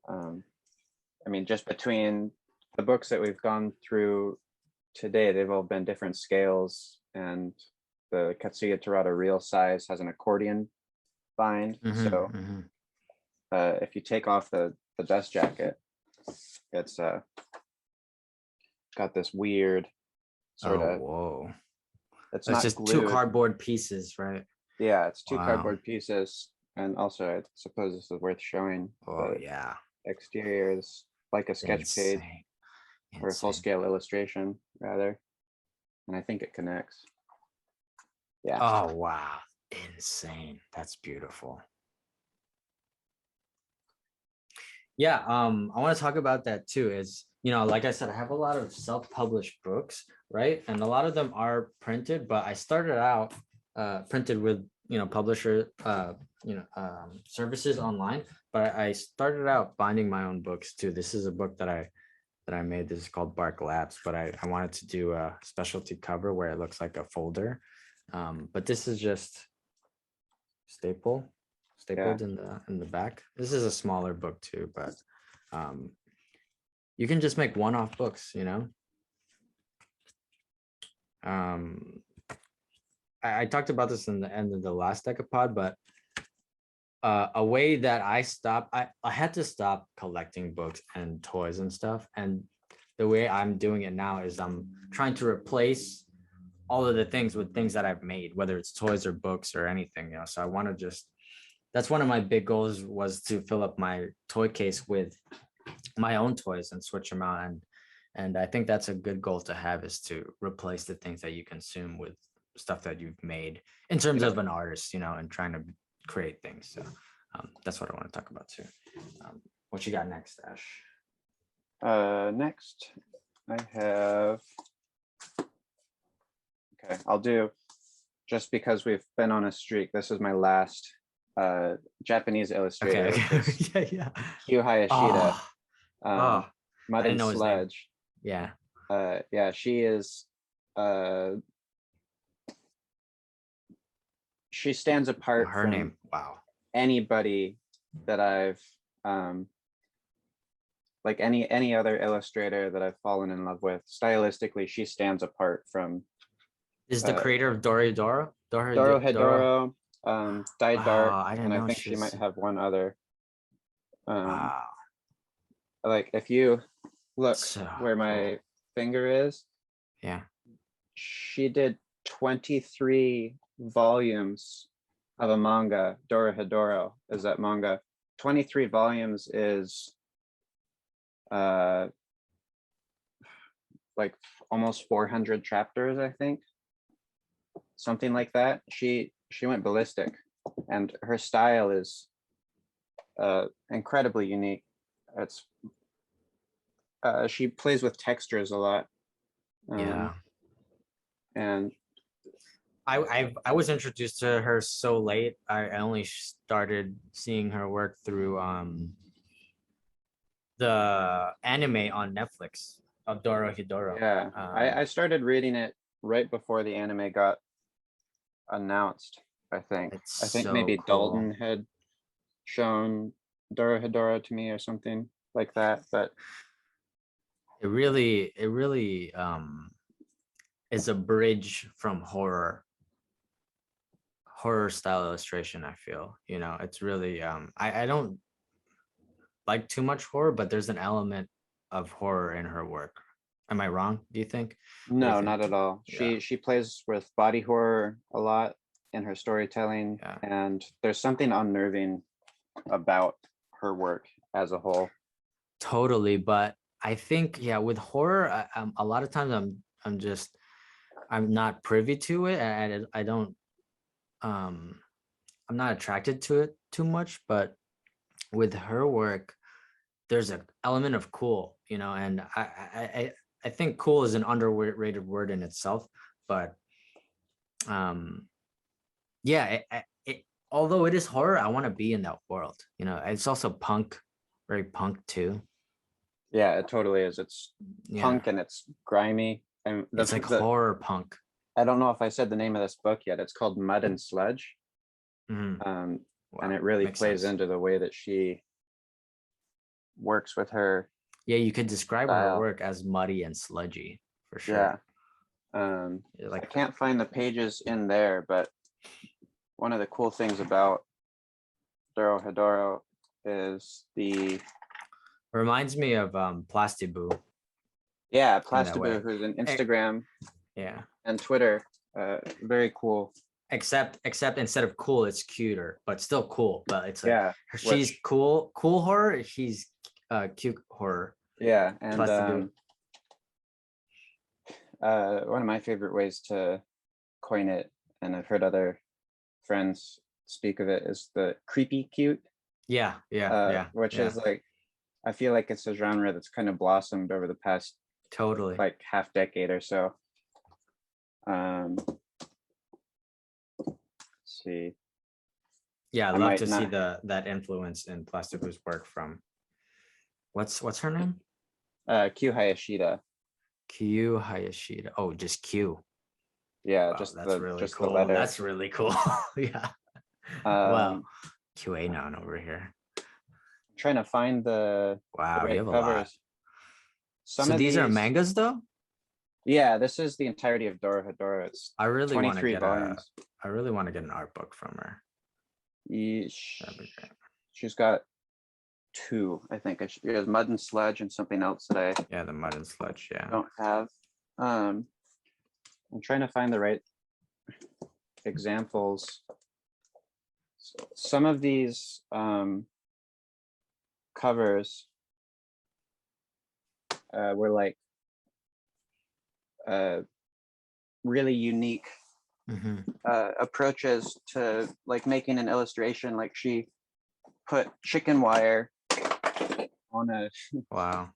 I mean, just between the books that we've gone through today, they've all been different scales, and the Katsuya Terada real size has an accordion bind. if you take off the dust jacket, it's got this weird sort of. Whoa! It's not just glued. 2 cardboard pieces, right? Yeah, it's 2 cardboard pieces, and also I suppose this is worth showing. Oh yeah. Exterior is like a sketch page or a full-scale illustration rather, and I think it connects. Yeah. Oh wow, insane. That's beautiful. Yeah, I want to talk about that too. Is, you know, like I said, I have a lot of self-published books, right? And a lot of them are printed, but I started out printed with, you know, publisher services online, but I started out binding my own books too. This is a book that I made. This is called BARC Labs, but I wanted to do a specialty cover where it looks like a folder. But this is just stapled in the back. This is a smaller book too, but you can just make one-off books, you know. I talked about this in the end of the last Decapod, but a way that I stopped, I had to stop collecting books and toys and stuff, and the way I'm doing it now is I'm trying to replace all of the things with things that I've made, whether it's toys or books or anything, you know. So I want to just, that's one of my big goals, was to fill up my toy case with my own toys and switch them out. And I think that's a good goal to have, is to replace the things that you consume with stuff that you've made in terms of an artist, you know, and trying to create things. So that's what I want to talk about too. What you got next, Ash? Next I have, okay, I'll do, just because we've been on a streak, this is my last Japanese illustrator. Okay. Yeah. Hugh Hayashida. Mud and Sludge. Yeah. Yeah, she is she stands apart her from name. Wow. Anybody that I've like any other illustrator that I've fallen in love with. Stylistically, she stands apart from. Is the creator of Dorohedoro? Dorohedoro, Dyed Dark, and I think she's... she might have one other. Wow. Like if you look where my finger is, yeah, she did 23 volumes of a manga. Dorohedoro is that manga. 23 volumes is like almost 400 chapters, I think, something like that. She went ballistic, and her style is incredibly unique. It's she plays with textures a lot. Yeah. And I was introduced to her so late. I only started seeing her work through the anime on Netflix of Dorohedoro. Yeah, I started reading it right before the anime got announced. I think so maybe cool. Dalton had shown Dorohedoro to me or something like that, but it really is a bridge from horror style illustration. I feel, you know, it's really I don't like too much horror, but there's an element of horror in her work. Am I wrong, do you think? No, not at all. Yeah. She plays with body horror a lot in her storytelling, and there's something unnerving about her work as a whole. Totally, but I think with horror, a lot of times I'm not privy to it, and I don't I'm not attracted to it too much. But with her work, there's an element of cool, you know, and I think cool is an underrated word in itself, but although it is horror, I want to be in that world, you know. It's also punk, very punk too. Yeah, it totally is. It's punk and it's grimy, and it's like horror punk. I don't know if I said the name of this book yet. It's called Mud and Sludge. Wow, and it really plays into the way that she works with her. Yeah, you could describe her work as muddy and sludgy for sure. Yeah. I can't find the pages in there, but one of the cool things about Dorohedoro is the Reminds me of Plastiboo. yeah, in that Plastiboo, way. who's an Instagram Yeah. and Twitter. Very cool. Except instead of cool, it's cuter, but still cool. But it's like Yeah, she's which- cool horror. She's cute horror. Yeah, and Plastiboo. one of my favorite ways to coin it, and I've heard other friends speak of it, is the creepy cute. Yeah, yeah. Which is like, I feel like it's a genre that's kind of blossomed over the past totally like half decade or so. Let's see. Yeah, I'd I love might to see not- that influence in Plastiboo's work from what's her name? Q Hayashida. Q Hayashida. Oh, just Q. Yeah, Wow, just that's the really just cool. the letter. That's really cool. Yeah. Wow. Um, QAnon over here. trying to find the Wow, right you have a lot. covers. Some So of these are mangas though? Yeah, this is the entirety of Dorohedoro. It's I really want to 23 get volumes. I really want to get an art book from her. Yeesh. That'd be great. She's got two, I think. She has Mud and Sludge and something else that I Yeah, the Mud and Sludge. Yeah. don't have. I'm trying to find the right examples. Some of these covers were like really unique approaches to like making an illustration. Like she put chicken wire on a Wow.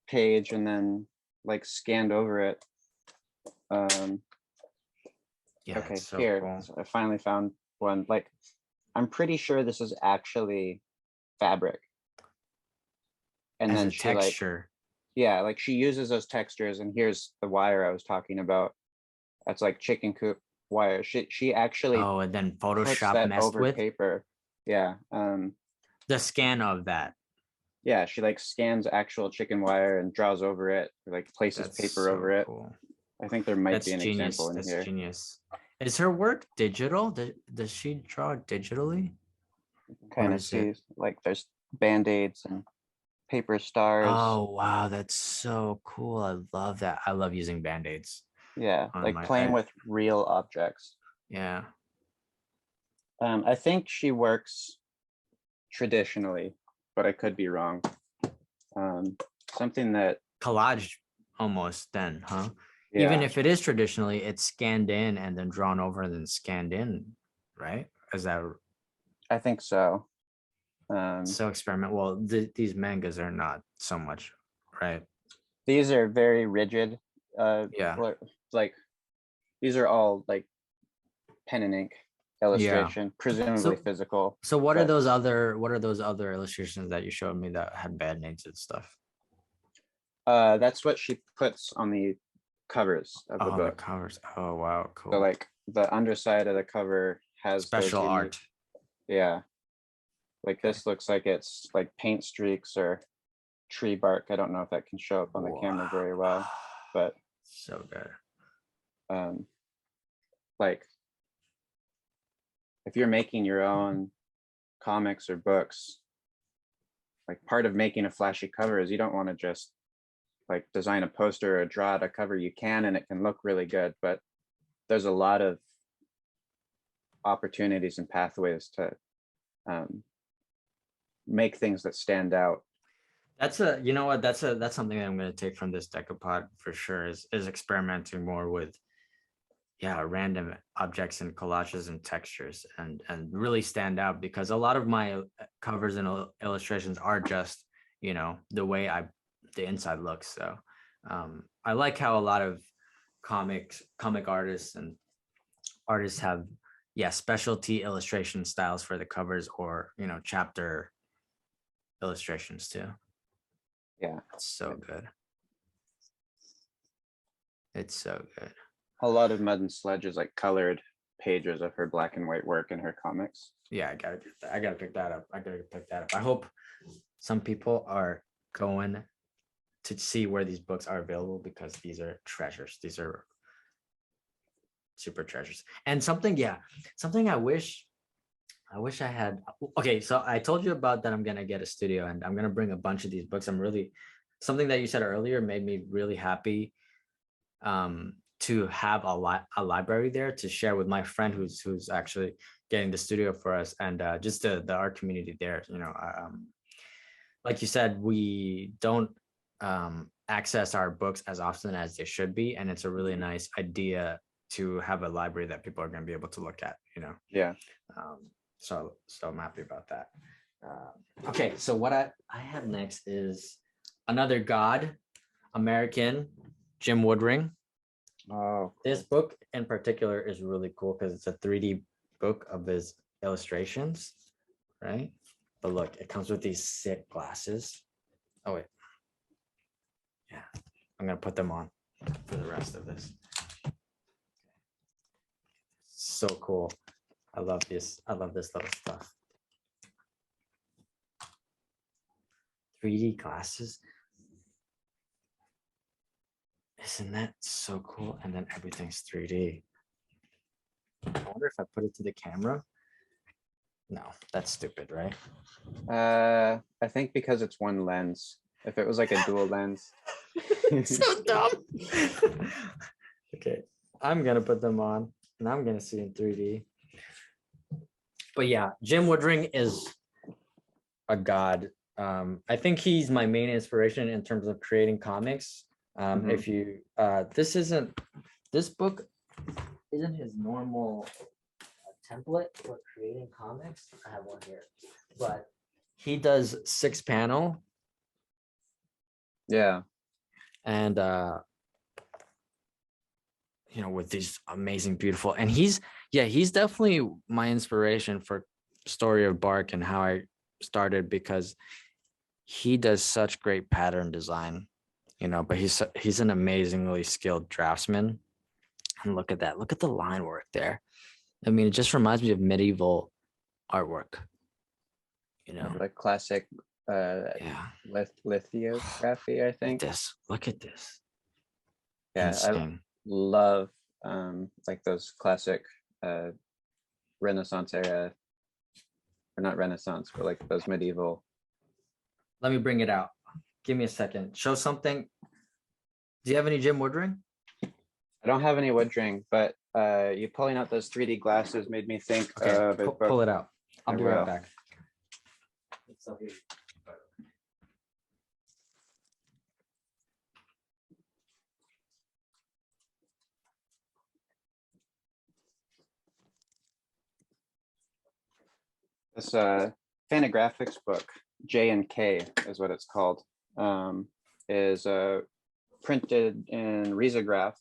page and like scanned over it. Yeah. Okay, So here cool. so I finally found one. Like, I'm pretty sure this is actually fabric. And As then a she texture. yeah, like she uses those textures, and here's the wire I was talking about. That's like chicken coop wire. She actually Oh, and then puts Photoshop that messed over with paper. Yeah. the scan of that. Yeah, she like scans actual chicken wire and draws over it, or like places That's paper so over it. cool. I think there might That's be an genius. example in That's here. genius. Is her work digital? Does she draw digitally? Kind Or of is it? see like there's band-aids and paper stars. Oh wow, that's so cool. I love that. I love using band-aids Yeah, on like my playing with real objects. yeah. I think she works traditionally, but I could be wrong. Something that Collage almost then, huh? yeah, Even if it is traditionally, it's scanned in and then drawn over and then scanned in, right? Is that I think so. so experiment? Well, these mangas are not so much, right? These are very rigid. Yeah. Like these are all like pen and ink illustration, presumably physical. So what are those other illustrations that you showed me that had bad names and stuff? That's what she puts on the covers of the Oh, book. the covers. Oh wow, cool. So like the underside of the cover has Special those art. Yeah. Like this looks like it's like paint streaks or tree bark. I don't know if that can show up on the camera very well, but so good. Like if you're making your own comics or books, like part of making a flashy cover is you don't want to just like design a poster or draw a cover. You can, and it can look really good, but there's a lot of opportunities and pathways to make things that stand out. That's you know what, that's something that I'm going to take from this Decapod for sure, is experimenting more with random objects and collages and textures and really stand out, because a lot of my covers and illustrations are just, you know, the way the inside looks. So I like how a lot of comic artists and artists have specialty illustration styles for the covers, or, you know, chapter illustrations too. Yeah, it's so good. It's so good. A lot of Mud and Sludge is like colored pages of her black and white work in her comics. Yeah, I gotta get that. I gotta pick that up. I hope some people are going to see where these books are available, because these are treasures. These are super treasures. And something I wish I wish I had. Okay, so I told you about that I'm gonna get a studio and I'm gonna bring a bunch of these books. I'm really something that you said earlier made me really happy to have a library there to share with my friend who's actually getting the studio for us, and just the art community there. Like you said, we don't access our books as often as they should be, and it's a really nice idea to have a library that people are going to be able to look at. Yeah. So I'm happy about that. Okay, so what I have next is another God, American, Jim Woodring. Oh, This book in particular is really cool because it's a 3D book of his illustrations, right? But look, it comes with these sick glasses. Oh wait, yeah, I'm gonna put them on for the rest of this. So cool. I love this. I love this little stuff. 3D glasses. Isn't that so cool? And then everything's 3D. I wonder if I put it to the camera. No, that's stupid, right? I think because it's one lens. If it was like a dual lens. So dumb. Okay, I'm gonna put them on and I'm gonna see in 3D. But yeah, Jim Woodring is a god. I think he's my main inspiration in terms of creating comics. If you this book isn't his normal template for creating comics. I have one here, but he does 6-panel. Yeah. And with these amazing, beautiful, and he's definitely my inspiration for Story of BARC and how I started, because he does such great pattern design, but he's an amazingly skilled draftsman. And look at that. Look at the line work there. I mean, it just reminds me of medieval artwork. Like classic lithography, I think. Look at this. Yeah, insane. I love like those classic Renaissance era, or not Renaissance, but like those medieval. Let me bring it out. Give me a second. Show something. Do you have any Jim Woodring? I don't have any Woodring, but you pulling out those 3D glasses made me think of it. Pull it out. I'll be right back. This Fantagraphics book, J&K is what it's called, is printed in risograph,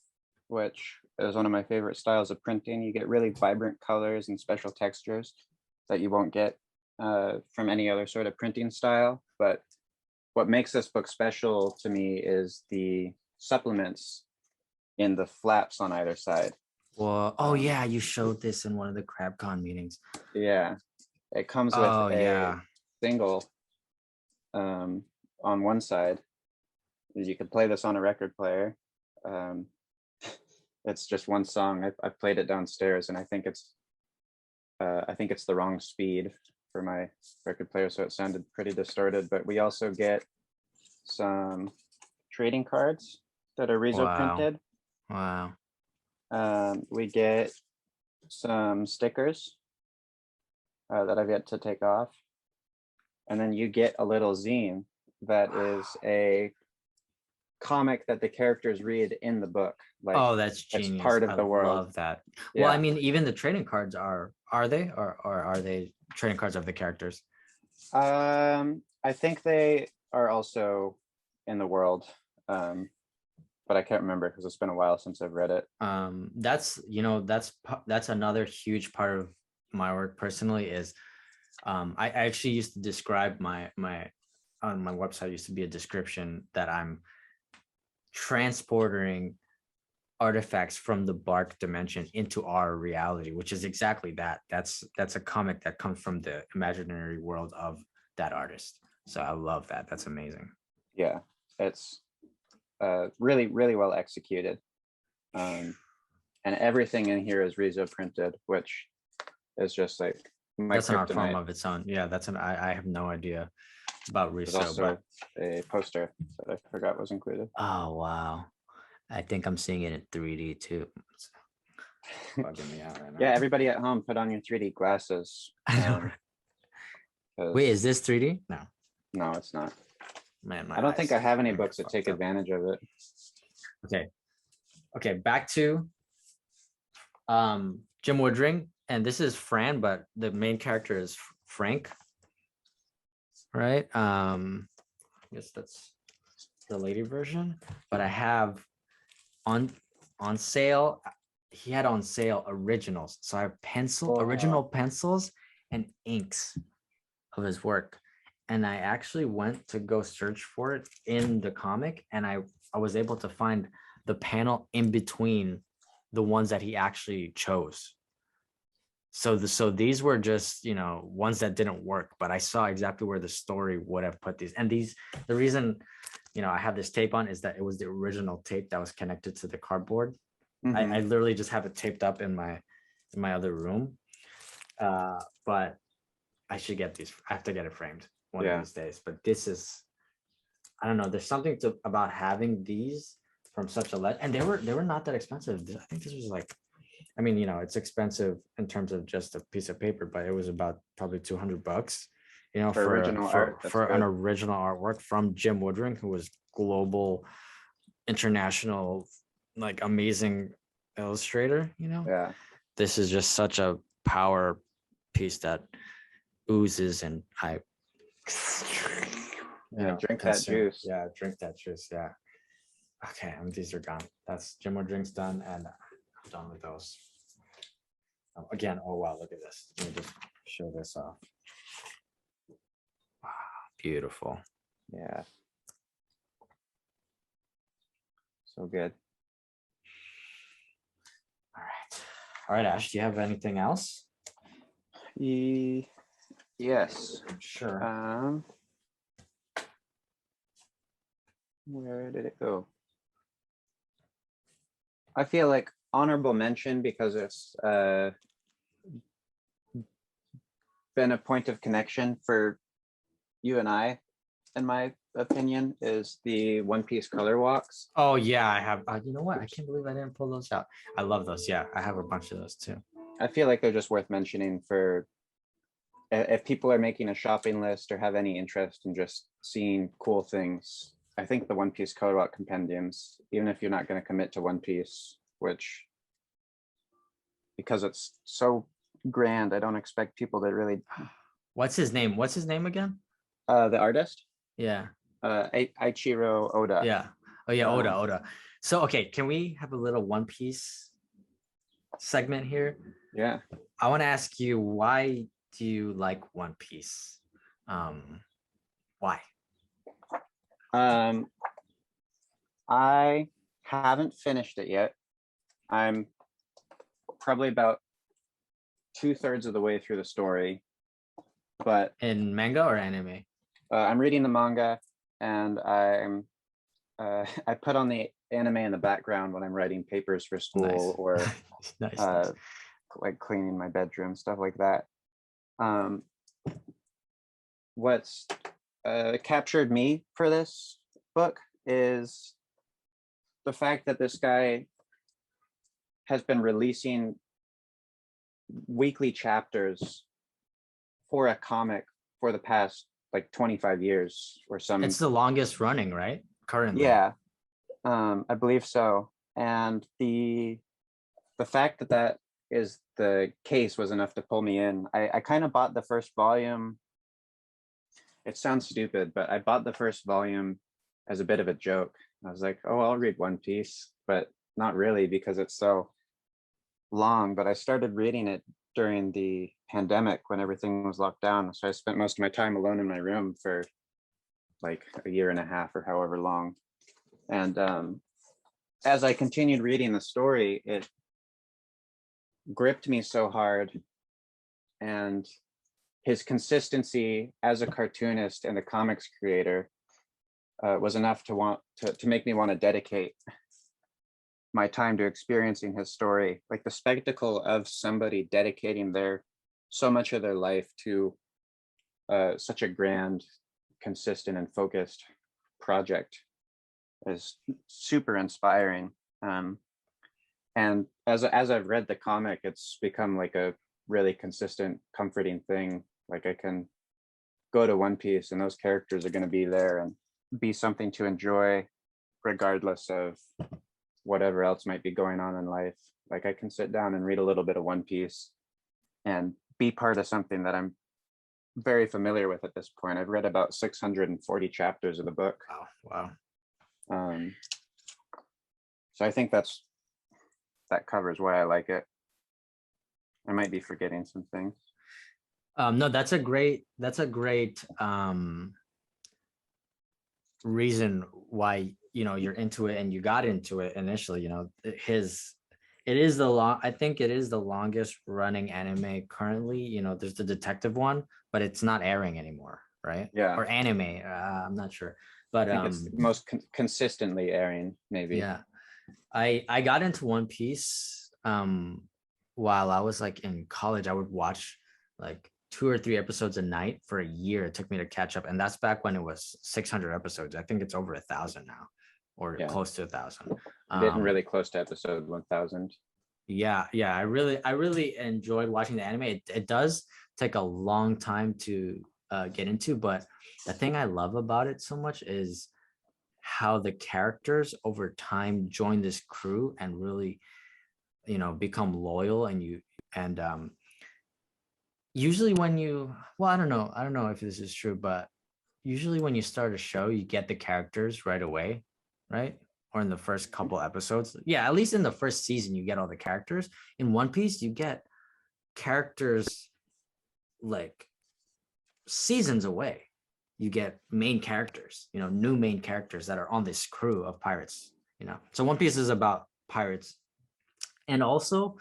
which is one of my favorite styles of printing. You get really vibrant colors and special textures that you won't get from any other sort of printing style. But what makes this book special to me is the supplements in the flaps on either side. Well, oh yeah, you showed this in one of the CRABCon meetings. Yeah, it comes with a single on one side. You can play this on a record player. It's just one song. I played it downstairs, and I think it's the wrong speed for my record player, so it sounded pretty distorted. But we also get some trading cards that are Rezo printed. Wow. We get some stickers that I've yet to take off, and then you get a little zine that is a comic that the characters read in the book. Like, oh, that's genius. It's part of the world. I love that. Well, I mean, even the trading cards are they trading cards of the characters? I think they are also in the world, but I can't remember because it's been a while since I've read it. That's another huge part of my work personally is I actually used to describe my on my website used to be a description that I'm transporting artifacts from the BARC dimension into our reality, which is exactly that. That's a comic that comes from the imaginary world of that artist. So I love that. That's amazing. Yeah, it's really, really well executed. And everything in here is Rezo printed, which is just like my That's an art form kryptonite. of its own. Yeah, I have no idea about There's Rousseau, also but a poster that I forgot was included. oh wow. I think I'm seeing it in 3D too. It's bugging me out right now. Yeah, everybody at home, put on your 3D glasses. Wait, is this 3D? No. No, it's not. Man, I don't think I have any are books that take fucked up. advantage of it. Okay. Okay, back to Jim Woodring, and this is Fran, but the main character is Frank. Right? I guess that's the lady version, but I have on sale. He had on sale originals, so I have original pencils and inks of his work, and I actually went to go search for it in the comic, and I was able to find the panel in between the ones that he actually chose. So these were just, you know, ones that didn't work, but I saw exactly where the story would have put these. And the reason, you know, I have this tape on is that it was the original tape that was connected to the cardboard. I literally just have it taped up in my other room. But I should get these. I have to get it framed one of these days. But this is, I don't know. There's something about having these from such a and they were not that expensive. I think this was like, I mean, you know, it's expensive in terms of just a piece of paper, but it was about probably $200, you know, for original art, for an original artwork from Jim Woodring, who was global, international, like amazing illustrator, you know. Yeah. This is just such a power piece that oozes, and I drink that juice. Yeah, drink that juice. Yeah. Okay, these are gone. That's Jim Woodring's done, and I'm done with those. Again, oh wow, look at this. Let me just show this off. Wow, beautiful. Yeah. So good. All right, Ash, do you have anything else? Yes. Sure. Where did it go? I feel like honorable mention, because it's been a point of connection for you and I, in my opinion, is the One Piece color walks. Oh yeah, I have. You know what? I can't believe I didn't pull those out. I love those. Yeah, I have a bunch of those too. I feel like they're just worth mentioning for if people are making a shopping list or have any interest in just seeing cool things. I think the One Piece color walk compendiums, even if you're not going to commit to One Piece, which, because it's so grand, I don't expect people to really. What's his name? What's his name again? The artist? Yeah. Eiichiro Oda. Yeah. Oh yeah, Oda. So okay, can we have a little One Piece segment here? Yeah. I want to ask you, why do you like One Piece? Why? I haven't finished it yet. I'm probably about 2/3 of the way through the story, but in manga or anime? I'm reading the manga, and I put on the anime in the background when I'm writing papers for school. Or nice. like cleaning my bedroom, stuff like that. What's captured me for this book is the fact that this guy has been releasing weekly chapters for a comic for the past like 25 years or some. It's the longest running, right? Currently. Yeah, I believe so. And the fact that that is the case was enough to pull me in. I kind of bought the first volume. It sounds stupid, but I bought the first volume as a bit of a joke. I was like, oh, I'll read One Piece, but not really, because it's so long. But I started reading it during the pandemic when everything was locked down. So I spent most of my time alone in my room for like a year and a half or however long. And as I continued reading the story, it gripped me so hard, and his consistency as a cartoonist and a comics creator was enough to make me want to dedicate my time to experiencing his story. Like the spectacle of somebody dedicating their so much of their life to such a grand, consistent, and focused project is super inspiring. And as I've read the comic, it's become like a really consistent, comforting thing. Like I can go to One Piece and those characters are going to be there and be something to enjoy regardless of whatever else might be going on in life. Like I can sit down and read a little bit of One Piece and be part of something that I'm very familiar with at this point. I've read about 640 chapters of the book. Wow. So I think that covers why I like it. I might be forgetting some things. No, that's a great reason why, you know, you're into it and you got into it initially. You know, I think it is the longest running anime currently. You know, there's the detective one, but it's not airing anymore, right? Yeah. Or anime, I'm not sure, but I think it's most consistently airing, maybe. Yeah, I got into One Piece while I was like in college. I would watch like 2 or 3 episodes a night for a year. It took me to catch up, and that's back when it was 600 episodes. I think it's over 1,000 now, or close to 1,000. Getting really close to episode 1,000. Yeah, I really enjoyed watching the anime. It does take a long time to get into, but the thing I love about it so much is how the characters over time join this crew and really, you know, become loyal. And usually when I don't know if this is true, but usually when you start a show, you get the characters right away, right? Or in the first couple episodes. Yeah, at least in the first season, you get all the characters. In One Piece, you get characters like seasons away. You get main characters, you know, new main characters that are on this crew of pirates, you know. So One Piece is about pirates. And also,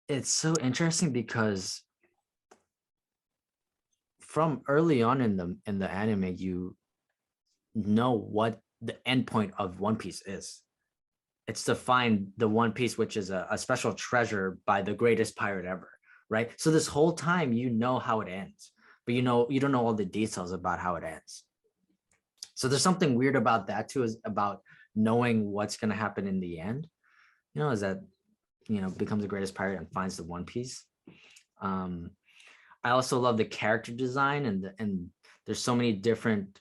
it's so interesting because from early on in the anime, you know what the end point of One Piece is. It's to find the One Piece, which is a special treasure by the greatest pirate ever, right? So this whole time, you know how it ends, but you don't know all the details about how it ends. So there's something weird about that too, is about knowing what's going to happen in the end, you know, is that, you know, becomes the greatest pirate and finds the One Piece. I also love the character design, and there's so many different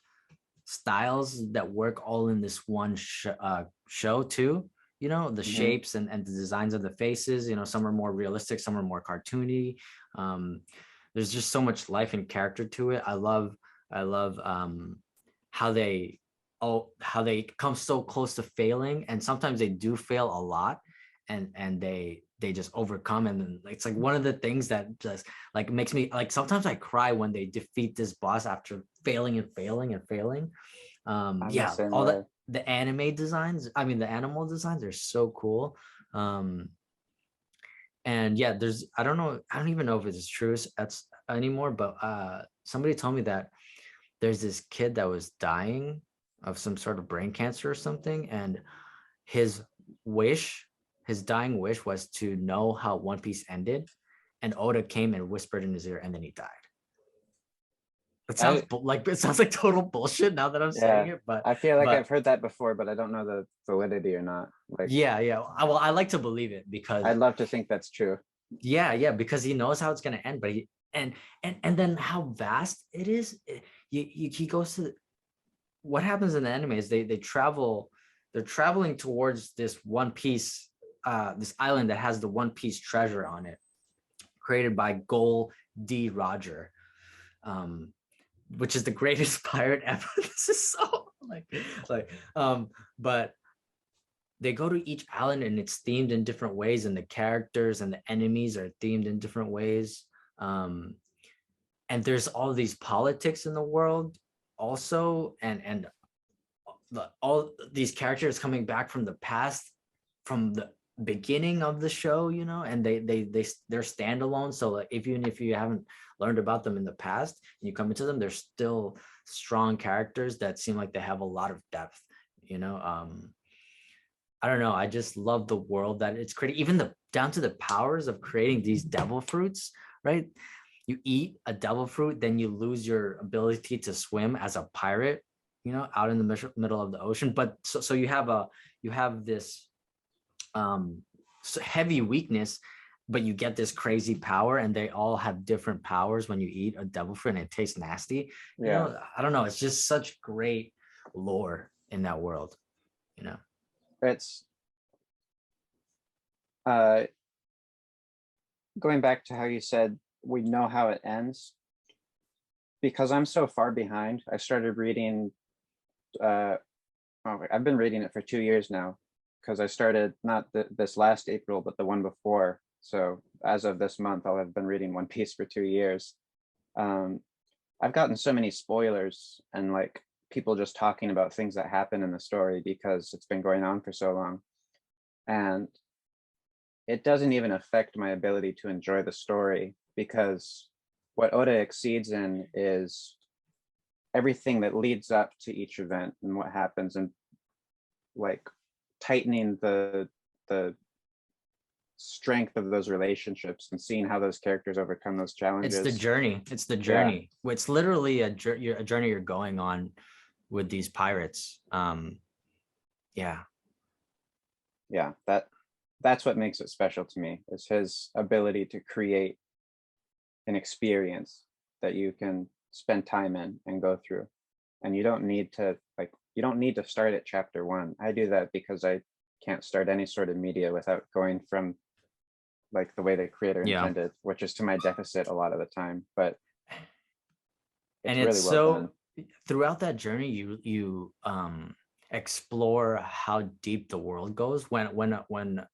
styles that work all in this one show too. You know, the shapes and the designs of the faces, you know, some are more realistic, some are more cartoony. There's just so much life and character to it. I love how they come so close to failing, and sometimes they do fail a lot, and they just overcome. And then it's like one of the things that just like makes me like, sometimes I cry when they defeat this boss after failing and failing and failing. All the anime designs, I mean the animal designs are so cool. And yeah, there's I don't even know if it's true anymore, but somebody told me that there's this kid that was dying of some sort of brain cancer or something, and his dying wish was to know how One Piece ended, and Oda came and whispered in his ear, and then he died. It sounds like total bullshit now that I'm saying it, but I feel like I've heard that before, but I don't know the validity or not. Like, well, I like to believe it because I'd love to think that's true. Yeah, because he knows how it's gonna end, but and then how vast it is. He goes to what happens in the anime is they're traveling towards this One Piece, this island that has the One Piece treasure on it, created by Gol D. Roger. Which is the greatest pirate ever. This is so but they go to each island and it's themed in different ways, and the characters and the enemies are themed in different ways. And there's all these politics in the world also, and all these characters coming back from the past, from the beginning of the show, you know, and they're standalone. So like, even if you haven't learned about them in the past and you come into them, they're still strong characters that seem like they have a lot of depth, you know. I don't know, I just love the world that it's creating, even down to the powers of creating these devil fruits, right? You eat a devil fruit, then you lose your ability to swim as a pirate, you know, out in the middle of the ocean. But so you have this heavy weakness, but you get this crazy power, and they all have different powers when you eat a devil fruit and it tastes nasty. You know, I don't know. It's just such great lore in that world, you know. It's going back to how you said we know how it ends. Because I'm so far behind, I started reading, I've been reading it for 2 years now, because I started not this last April, but the one before. So as of this month, I'll have been reading One Piece for 2 years. I've gotten so many spoilers and like people just talking about things that happen in the story because it's been going on for so long. And it doesn't even affect my ability to enjoy the story, because what Oda exceeds in is everything that leads up to each event and what happens, and like tightening the strength of those relationships and seeing how those characters overcome those challenges. It's the journey. It's the journey. Yeah. It's literally a journey you're going on with these pirates. Yeah. That's what makes it special to me, is his ability to create an experience that you can spend time in and go through. And you don't need to start at chapter 1. I do that because I can't start any sort of media without going from like the way the creator intended, which is to my deficit a lot of the time. But it's really well done. Throughout that journey, you explore how deep the world goes. When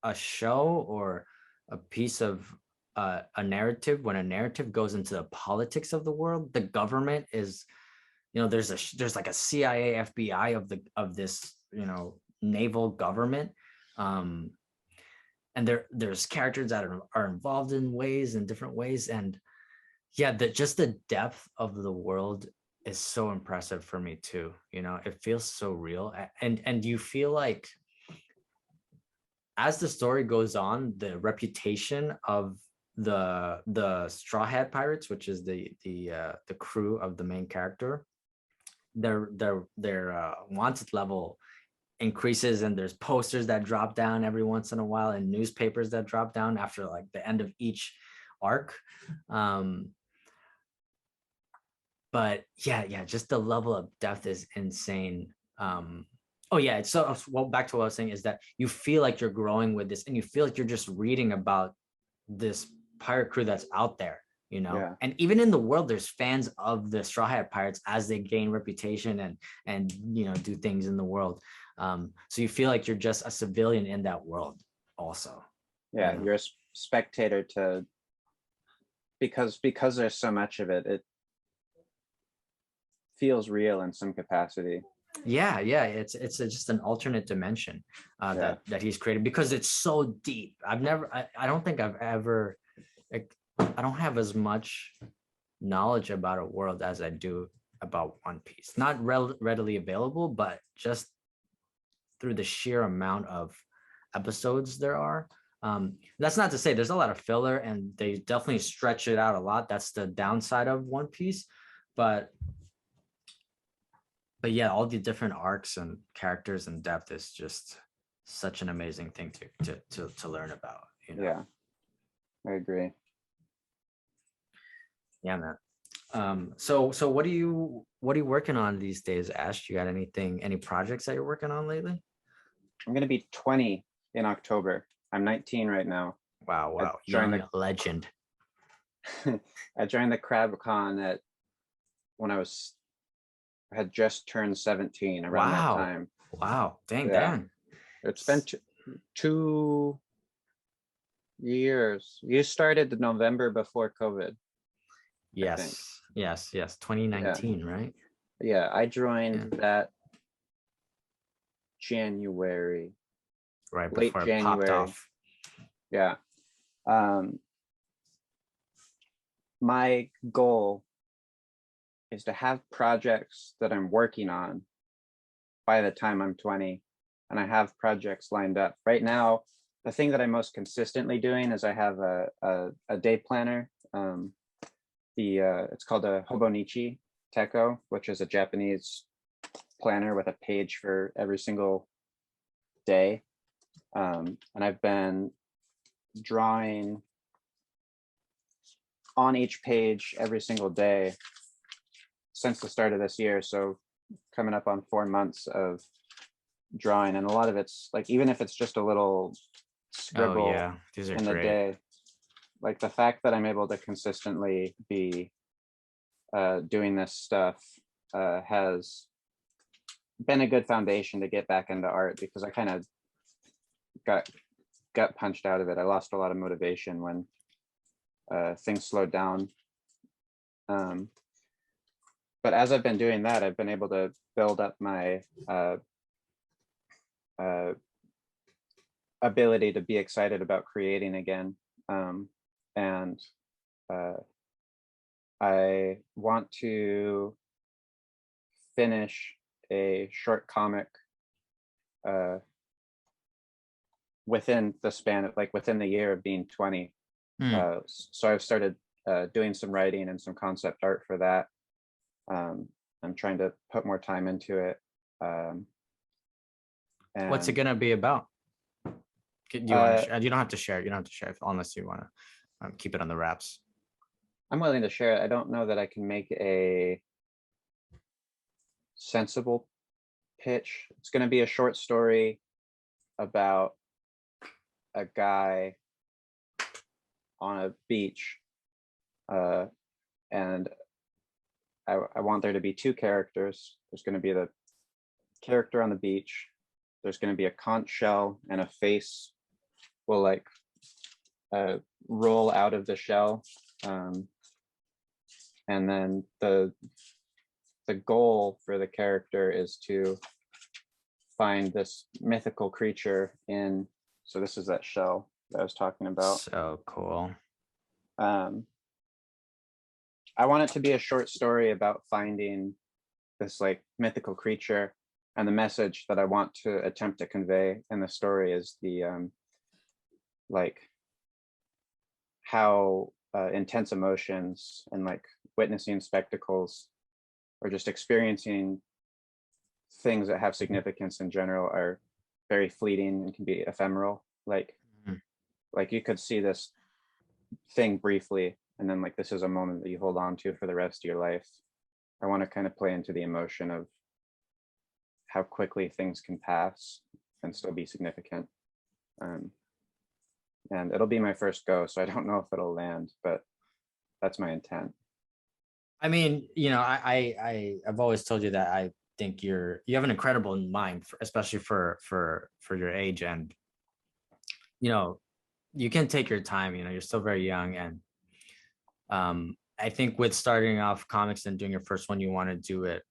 a show or a piece of a narrative, when a narrative goes into the politics of the world, the government is, you know, there's like a CIA, FBI of this, you know, naval government, and there's characters that are involved in different ways, and yeah, just the depth of the world is so impressive for me too. You know, it feels so real, and you feel like as the story goes on, the reputation of the Straw Hat Pirates, which is the crew of the main character, their wanted level increases, and there's posters that drop down every once in a while and newspapers that drop down after like the end of each arc. But yeah, just the level of depth is insane. Oh yeah, so well, back to what I was saying is that you feel like you're growing with this, and you feel like you're just reading about this pirate crew that's out there, you know. Yeah. And even in the world, there's fans of the Straw Hat Pirates as they gain reputation and you know, do things in the world. So you feel like you're just a civilian in that world also. Yeah, you know? You're a spectator to, because there's so much of it, it feels real in some capacity. Yeah, it's just an alternate dimension that he's created, because it's so deep. I don't think I've ever, I don't have as much knowledge about a world as I do about One Piece. Not readily available, but just through the sheer amount of episodes there are. That's not to say there's a lot of filler, and they definitely stretch it out a lot. That's the downside of One Piece, but yeah, all the different arcs and characters and depth is just such an amazing thing to learn about, you know? Yeah, I agree. Yeah, man. So what are you working on these days, Ash? You got any projects that you're working on lately? I'm gonna be 20 in October. I'm 19 right now. Wow, young legend. I joined the CRAB Con when I had just turned 17 around that time. Wow, damn. It's been 2 years. You started the November before COVID. Yes, 2019, right? Yeah, I joined that January. Right before it popped off. Yeah. My goal is to have projects that I'm working on by the time I'm 20, and I have projects lined up. Right now, the thing that I'm most consistently doing is I have a day planner. It's called a Hobonichi Teko, which is a Japanese planner with a page for every single day. And I've been drawing on each page every single day since the start of this year. So coming up on 4 months of drawing, and a lot of it's like, even if it's just a little scribble these are in the day, like the fact that I'm able to consistently be doing this stuff has been a good foundation to get back into art, because I kind of got gut punched out of it. I lost a lot of motivation when things slowed down. But as I've been doing that, I've been able to build up my ability to be excited about creating again. And I want to finish a short comic within the span of, like, within the year of being 20. So I've started doing some writing and some concept art for that. I'm trying to put more time into it. And what's it gonna be about? Do you want to share? You don't have to share. You don't have to share unless you want to keep it on the wraps. I'm willing to share it. I don't know that I can make a sensible pitch. It's going to be a short story about a guy on a beach, and I want there to be two characters. There's going to be the character on the beach. There's going to be a conch shell, and a face will like roll out of the shell. And then the goal for the character is to find this mythical creature in, so this is that shell that I was talking about. So cool. I want it to be a short story about finding this like mythical creature, and the message that I want to attempt to convey in the story is the like how intense emotions and like witnessing spectacles or just experiencing things that have significance in general are very fleeting and can be ephemeral. Like you could see this thing briefly, and then like this is a moment that you hold on to for the rest of your life. I want to kind of play into the emotion of how quickly things can pass and still be significant. And it'll be my first go, so I don't know if it'll land, but that's my intent. I mean, you know, I've always told you that I think you have an incredible mind, especially for your age, and you know, you can take your time. You know, you're still very young, and I think with starting off comics and doing your first one, you want to do it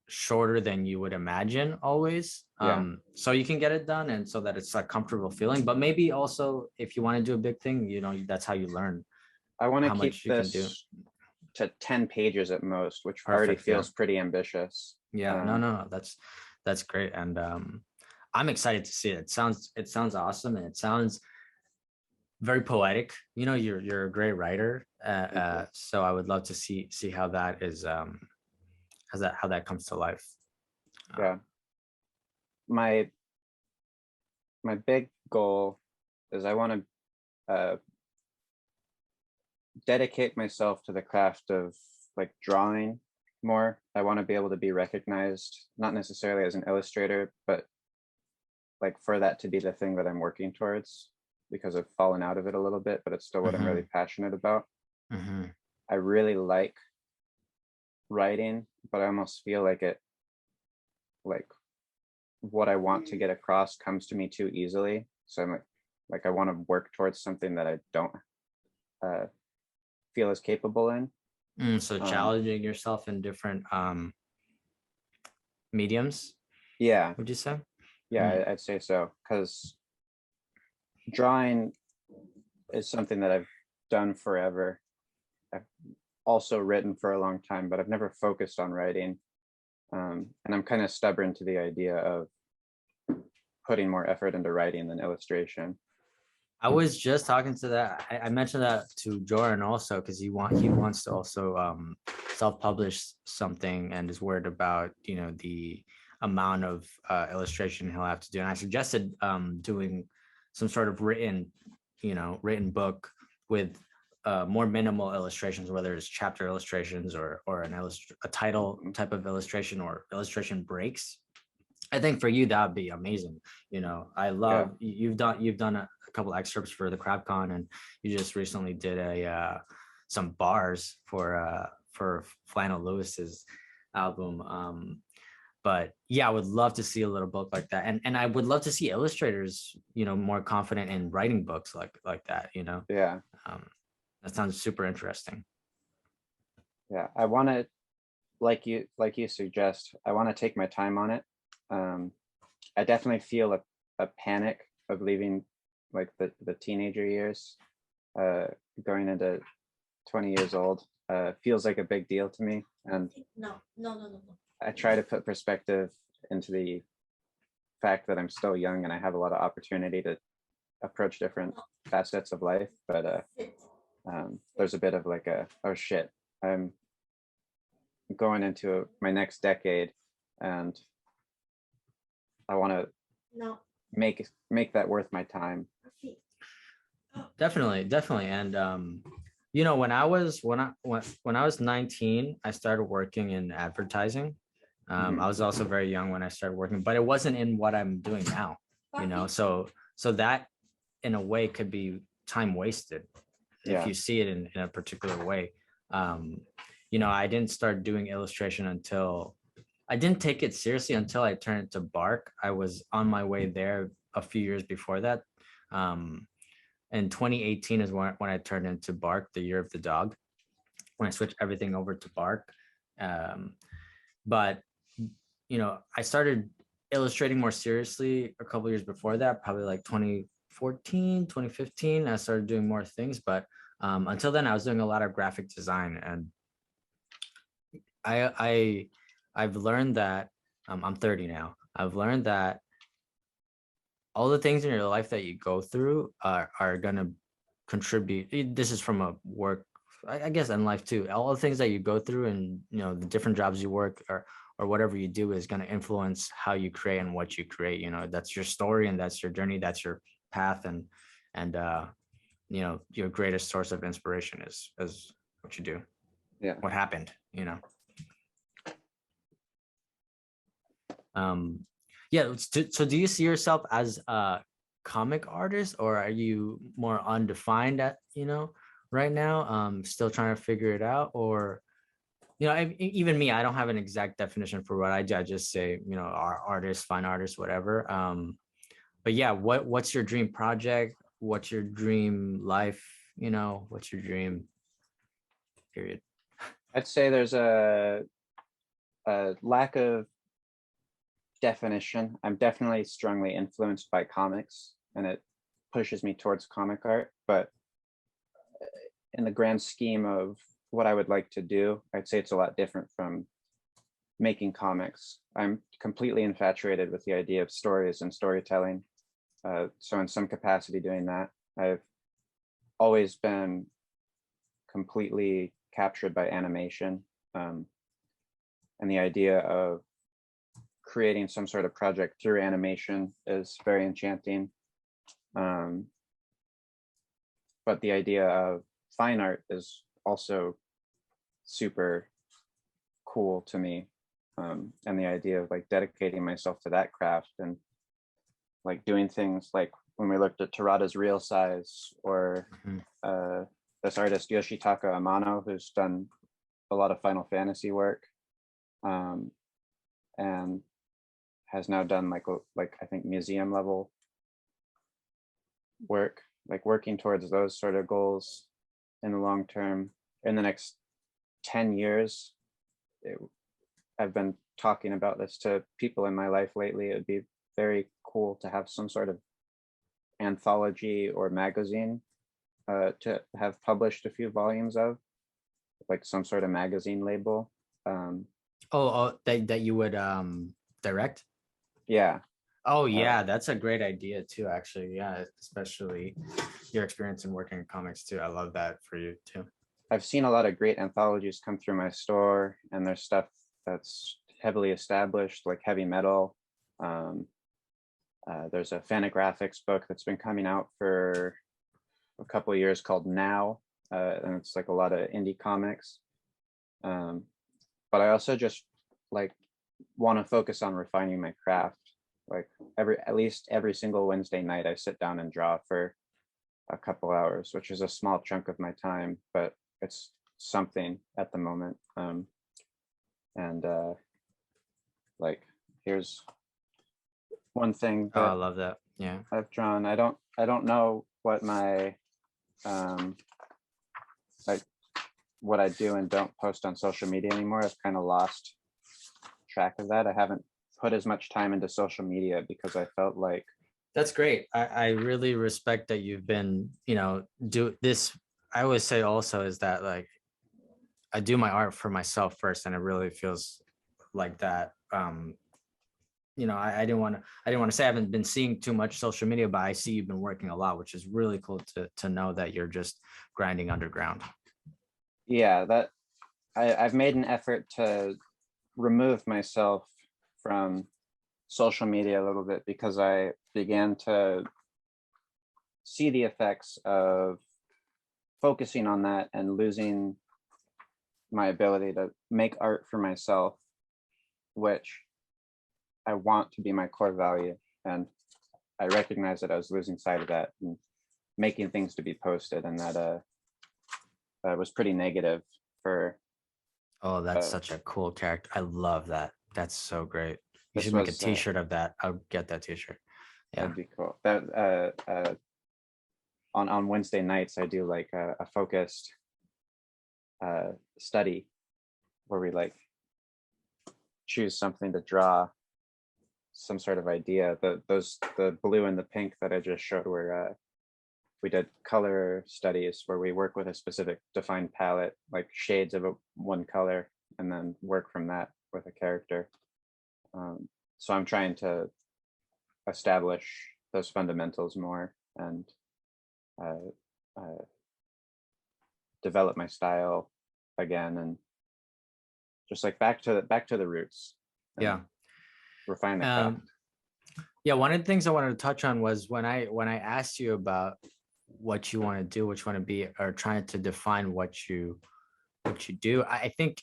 shorter than you would imagine always. So you can get it done, and so that it's a comfortable feeling. But maybe also if you want to do a big thing, you know, that's how you learn. I want to keep this to 10 pages at most, which already feels pretty ambitious. No, that's great, and I'm excited to see it. It sounds awesome, and it sounds very poetic. You know, you're a great writer, so I would love to see how that is how that comes to life. My big goal is I want to dedicate myself to the craft of like drawing more. I want to be able to be recognized, not necessarily as an illustrator, but like for that to be the thing that I'm working towards, because I've fallen out of it a little bit, but it's still what I'm really passionate about. I really like writing, but I almost feel like what I want to get across comes to me too easily. So I'm like I want to work towards something that I don't feel as capable in. So challenging yourself in different mediums. Yeah. Would you say? Yeah, I'd say so, because drawing is something that I've done forever. I've also written for a long time, but I've never focused on writing. And I'm kind of stubborn to the idea of putting more effort into writing than illustration. I was just talking to that. I mentioned that to Jordan also because he wants to also self-publish something and is worried about the amount of illustration he'll have to do. And I suggested doing some sort of written book with more minimal illustrations, whether it's chapter illustrations or a title type of illustration or illustration breaks. I think for you that would be amazing. I love you've done a couple excerpts for the CrabCon, and you just recently did some bars for Flannel Lewis's album. But yeah, I would love to see a little book like that, and I would love to see illustrators more confident in writing books like that. Yeah. That sounds super interesting. Yeah, I want to, like you suggest, I want to take my time on it. I definitely feel a panic of leaving like the teenager years, going into 20 years old. Feels like a big deal to me, and no. I try to put perspective into the fact that I'm still young and I have a lot of opportunity to approach different facets of life, but there's a bit of like oh shit, I'm going into my next decade and I want to make that worth my time. Definitely. And when I was 19, I started working in advertising. I was also very young when I started working, but it wasn't in what I'm doing now, so that in a way could be time wasted if you see it in a particular way. I didn't start doing illustration until I didn't take it seriously until I turned it to BARC. I was on my way there a few years before that. And 2018 is when I turned into BARC, the year of the dog, when I switched everything over to BARC. But I started illustrating more seriously a couple years before that, probably like 2014, 2015. I started doing more things, but until then I was doing a lot of graphic design, and I've learned that I'm 30 now. I've learned that all the things in your life that you go through are gonna contribute. This is from a work, I guess, in life too. All the things that you go through and the different jobs you work or whatever you do is going to influence how you create and what you create. That's your story and that's your journey, that's your path, and your greatest source of inspiration is what you do. Yeah. What happened. So do you see yourself as a comic artist, or are you more undefined right now, still trying to figure it out? Or even me, I don't have an exact definition for what I do. I just say artist, fine artist, whatever. But yeah, what's your dream project? What's your dream life? What's your dream period? I'd say there's a lack of definition. I'm definitely strongly influenced by comics and it pushes me towards comic art, but in the grand scheme of what I would like to do, I'd say it's a lot different from making comics. I'm completely infatuated with the idea of stories and storytelling. So in some capacity doing that, I've always been completely captured by animation, and the idea of creating some sort of project through animation is very enchanting. But the idea of fine art is also super cool to me. And the idea of like dedicating myself to that craft and like doing things like when we looked at Terada's Real Size, or this artist Yoshitaka Amano, who's done a lot of Final Fantasy work, and has now done like I think museum level work, like working towards those sort of goals in the long term. In the next 10 years, I've been talking about this to people in my life lately. It would be very cool to have some sort of anthology or magazine to have published a few volumes of, like some sort of magazine label. That you would direct? Yeah. Oh yeah, that's a great idea too, actually. Yeah, especially your experience in working in comics too. I love that for you too. I've seen a lot of great anthologies come through my store, and there's stuff that's heavily established, like heavy metal. There's a Fantagraphics book that's been coming out for a couple of years called Now, and it's like a lot of indie comics. But I also just like want to focus on refining my craft. Like at least every single Wednesday night, I sit down and draw for a couple hours, which is a small chunk of my time, but it's something at the moment. And like here's one thing that I love that. Yeah, I've drawn. I don't know what my like what I do and don't post on social media anymore. I've kind of lost track of that. I haven't put as much time into social media because I felt like that's great. I really respect that you've been, do this. I always say also is that like I do my art for myself first, and it really feels like that. I didn't want to say I haven't been seeing too much social media, but I see you've been working a lot, which is really cool to know that you're just grinding underground. Yeah, that I've made an effort to remove myself from social media a little bit because I began to see the effects of focusing on that and losing my ability to make art for myself, which I want to be my core value. And I recognize that I was losing sight of that and making things to be posted, and that was pretty negative for. Oh, that's such a cool character. I love that. That's so great. You This should make a was t-shirt of that. I'll get that t-shirt. Yeah. That'd be cool. That on Wednesday nights I do like a focused study where we like choose something to draw, some sort of idea. The blue and the pink that I just showed were we did color studies where we work with a specific defined palette, like shades of one color, and then work from that with a character. So I'm trying to establish those fundamentals more and develop my style again, and just like back to the roots. Yeah. Refine the craft. Yeah, one of the things I wanted to touch on was when I asked you about what you want to do, what you want to be, or trying to define what you do. I think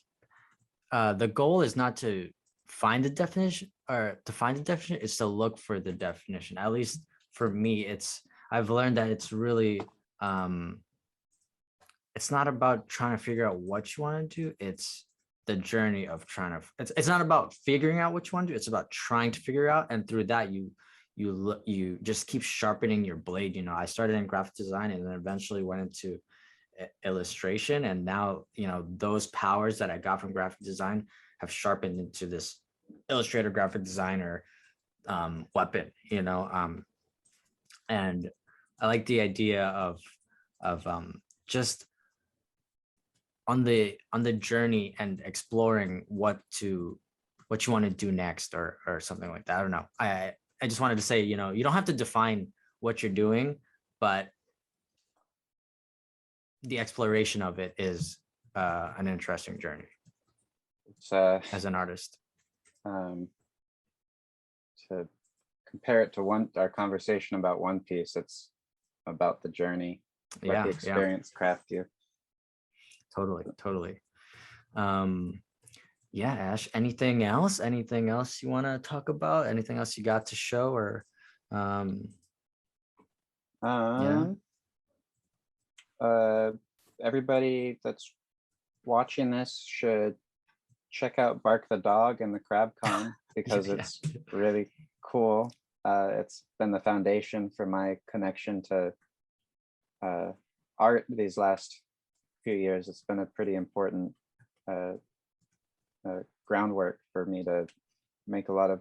the goal is not to find the definition or to find the definition, it's to look for the definition. At least for me, I've learned that it's really it's not about trying to figure out what you want to do. It's the journey of trying to, it's not about figuring out what you want to do. It's about trying to figure out. And through that, you just keep sharpening your blade. I started in graphic design and then eventually went into illustration. And now, those powers that I got from graphic design have sharpened into this illustrator graphic designer weapon, and I like the idea of just on the journey and exploring what you want to do next or something like that. I don't know. I just wanted to say, you don't have to define what you're doing, but the exploration of it is an interesting journey. It's as an artist. To compare it to our conversation about One Piece, it's about the journey, let the experience craft you. Totally. Yeah, Ash, anything else you want to talk about? Anything else you got to show? Or everybody that's watching this should check out Bark the Dog and the Crab Con because it's really cool. It's been the foundation for my connection to art these last few years. It's been a pretty important groundwork for me to make a lot of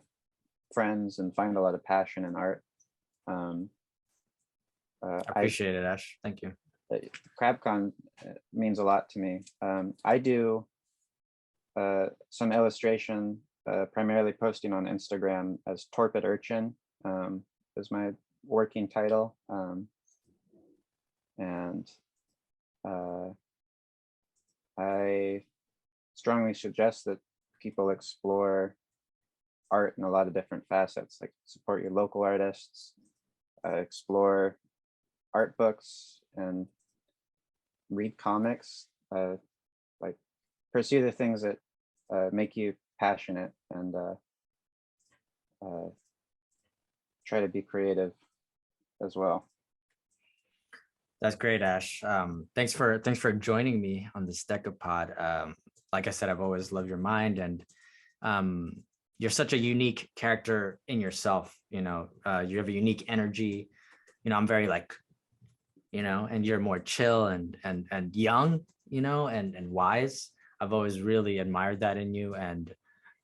friends and find a lot of passion in art. I appreciate it, Ash. Thank you. CrabCon means a lot to me. I do some illustration, primarily posting on Instagram as Torpid Urchin, is my working title. And I strongly suggest that people explore art in a lot of different facets, like support your local artists, explore art books, and read comics, like pursue the things that make you passionate, and try to be creative as well. That's great, Ash. Thanks for joining me on this Decapod. Like I said, I've always loved your mind, and you're such a unique character in yourself. You have a unique energy. I'm very like, and you're more chill and young, and wise. I've always really admired that in you, and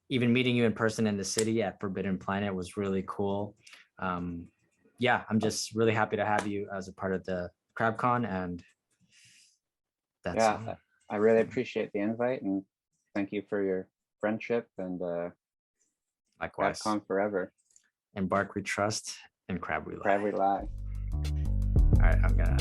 even meeting you in person in the city at Forbidden Planet was really cool. Yeah, I'm just really happy to have you as a part of the CRABCon, and that's it. I really appreciate the invite, and thank you for your friendship, and likewise. CRABCon forever. And BARC we trust, and CRAB we lie. CRAB we lie. All right, I'm gonna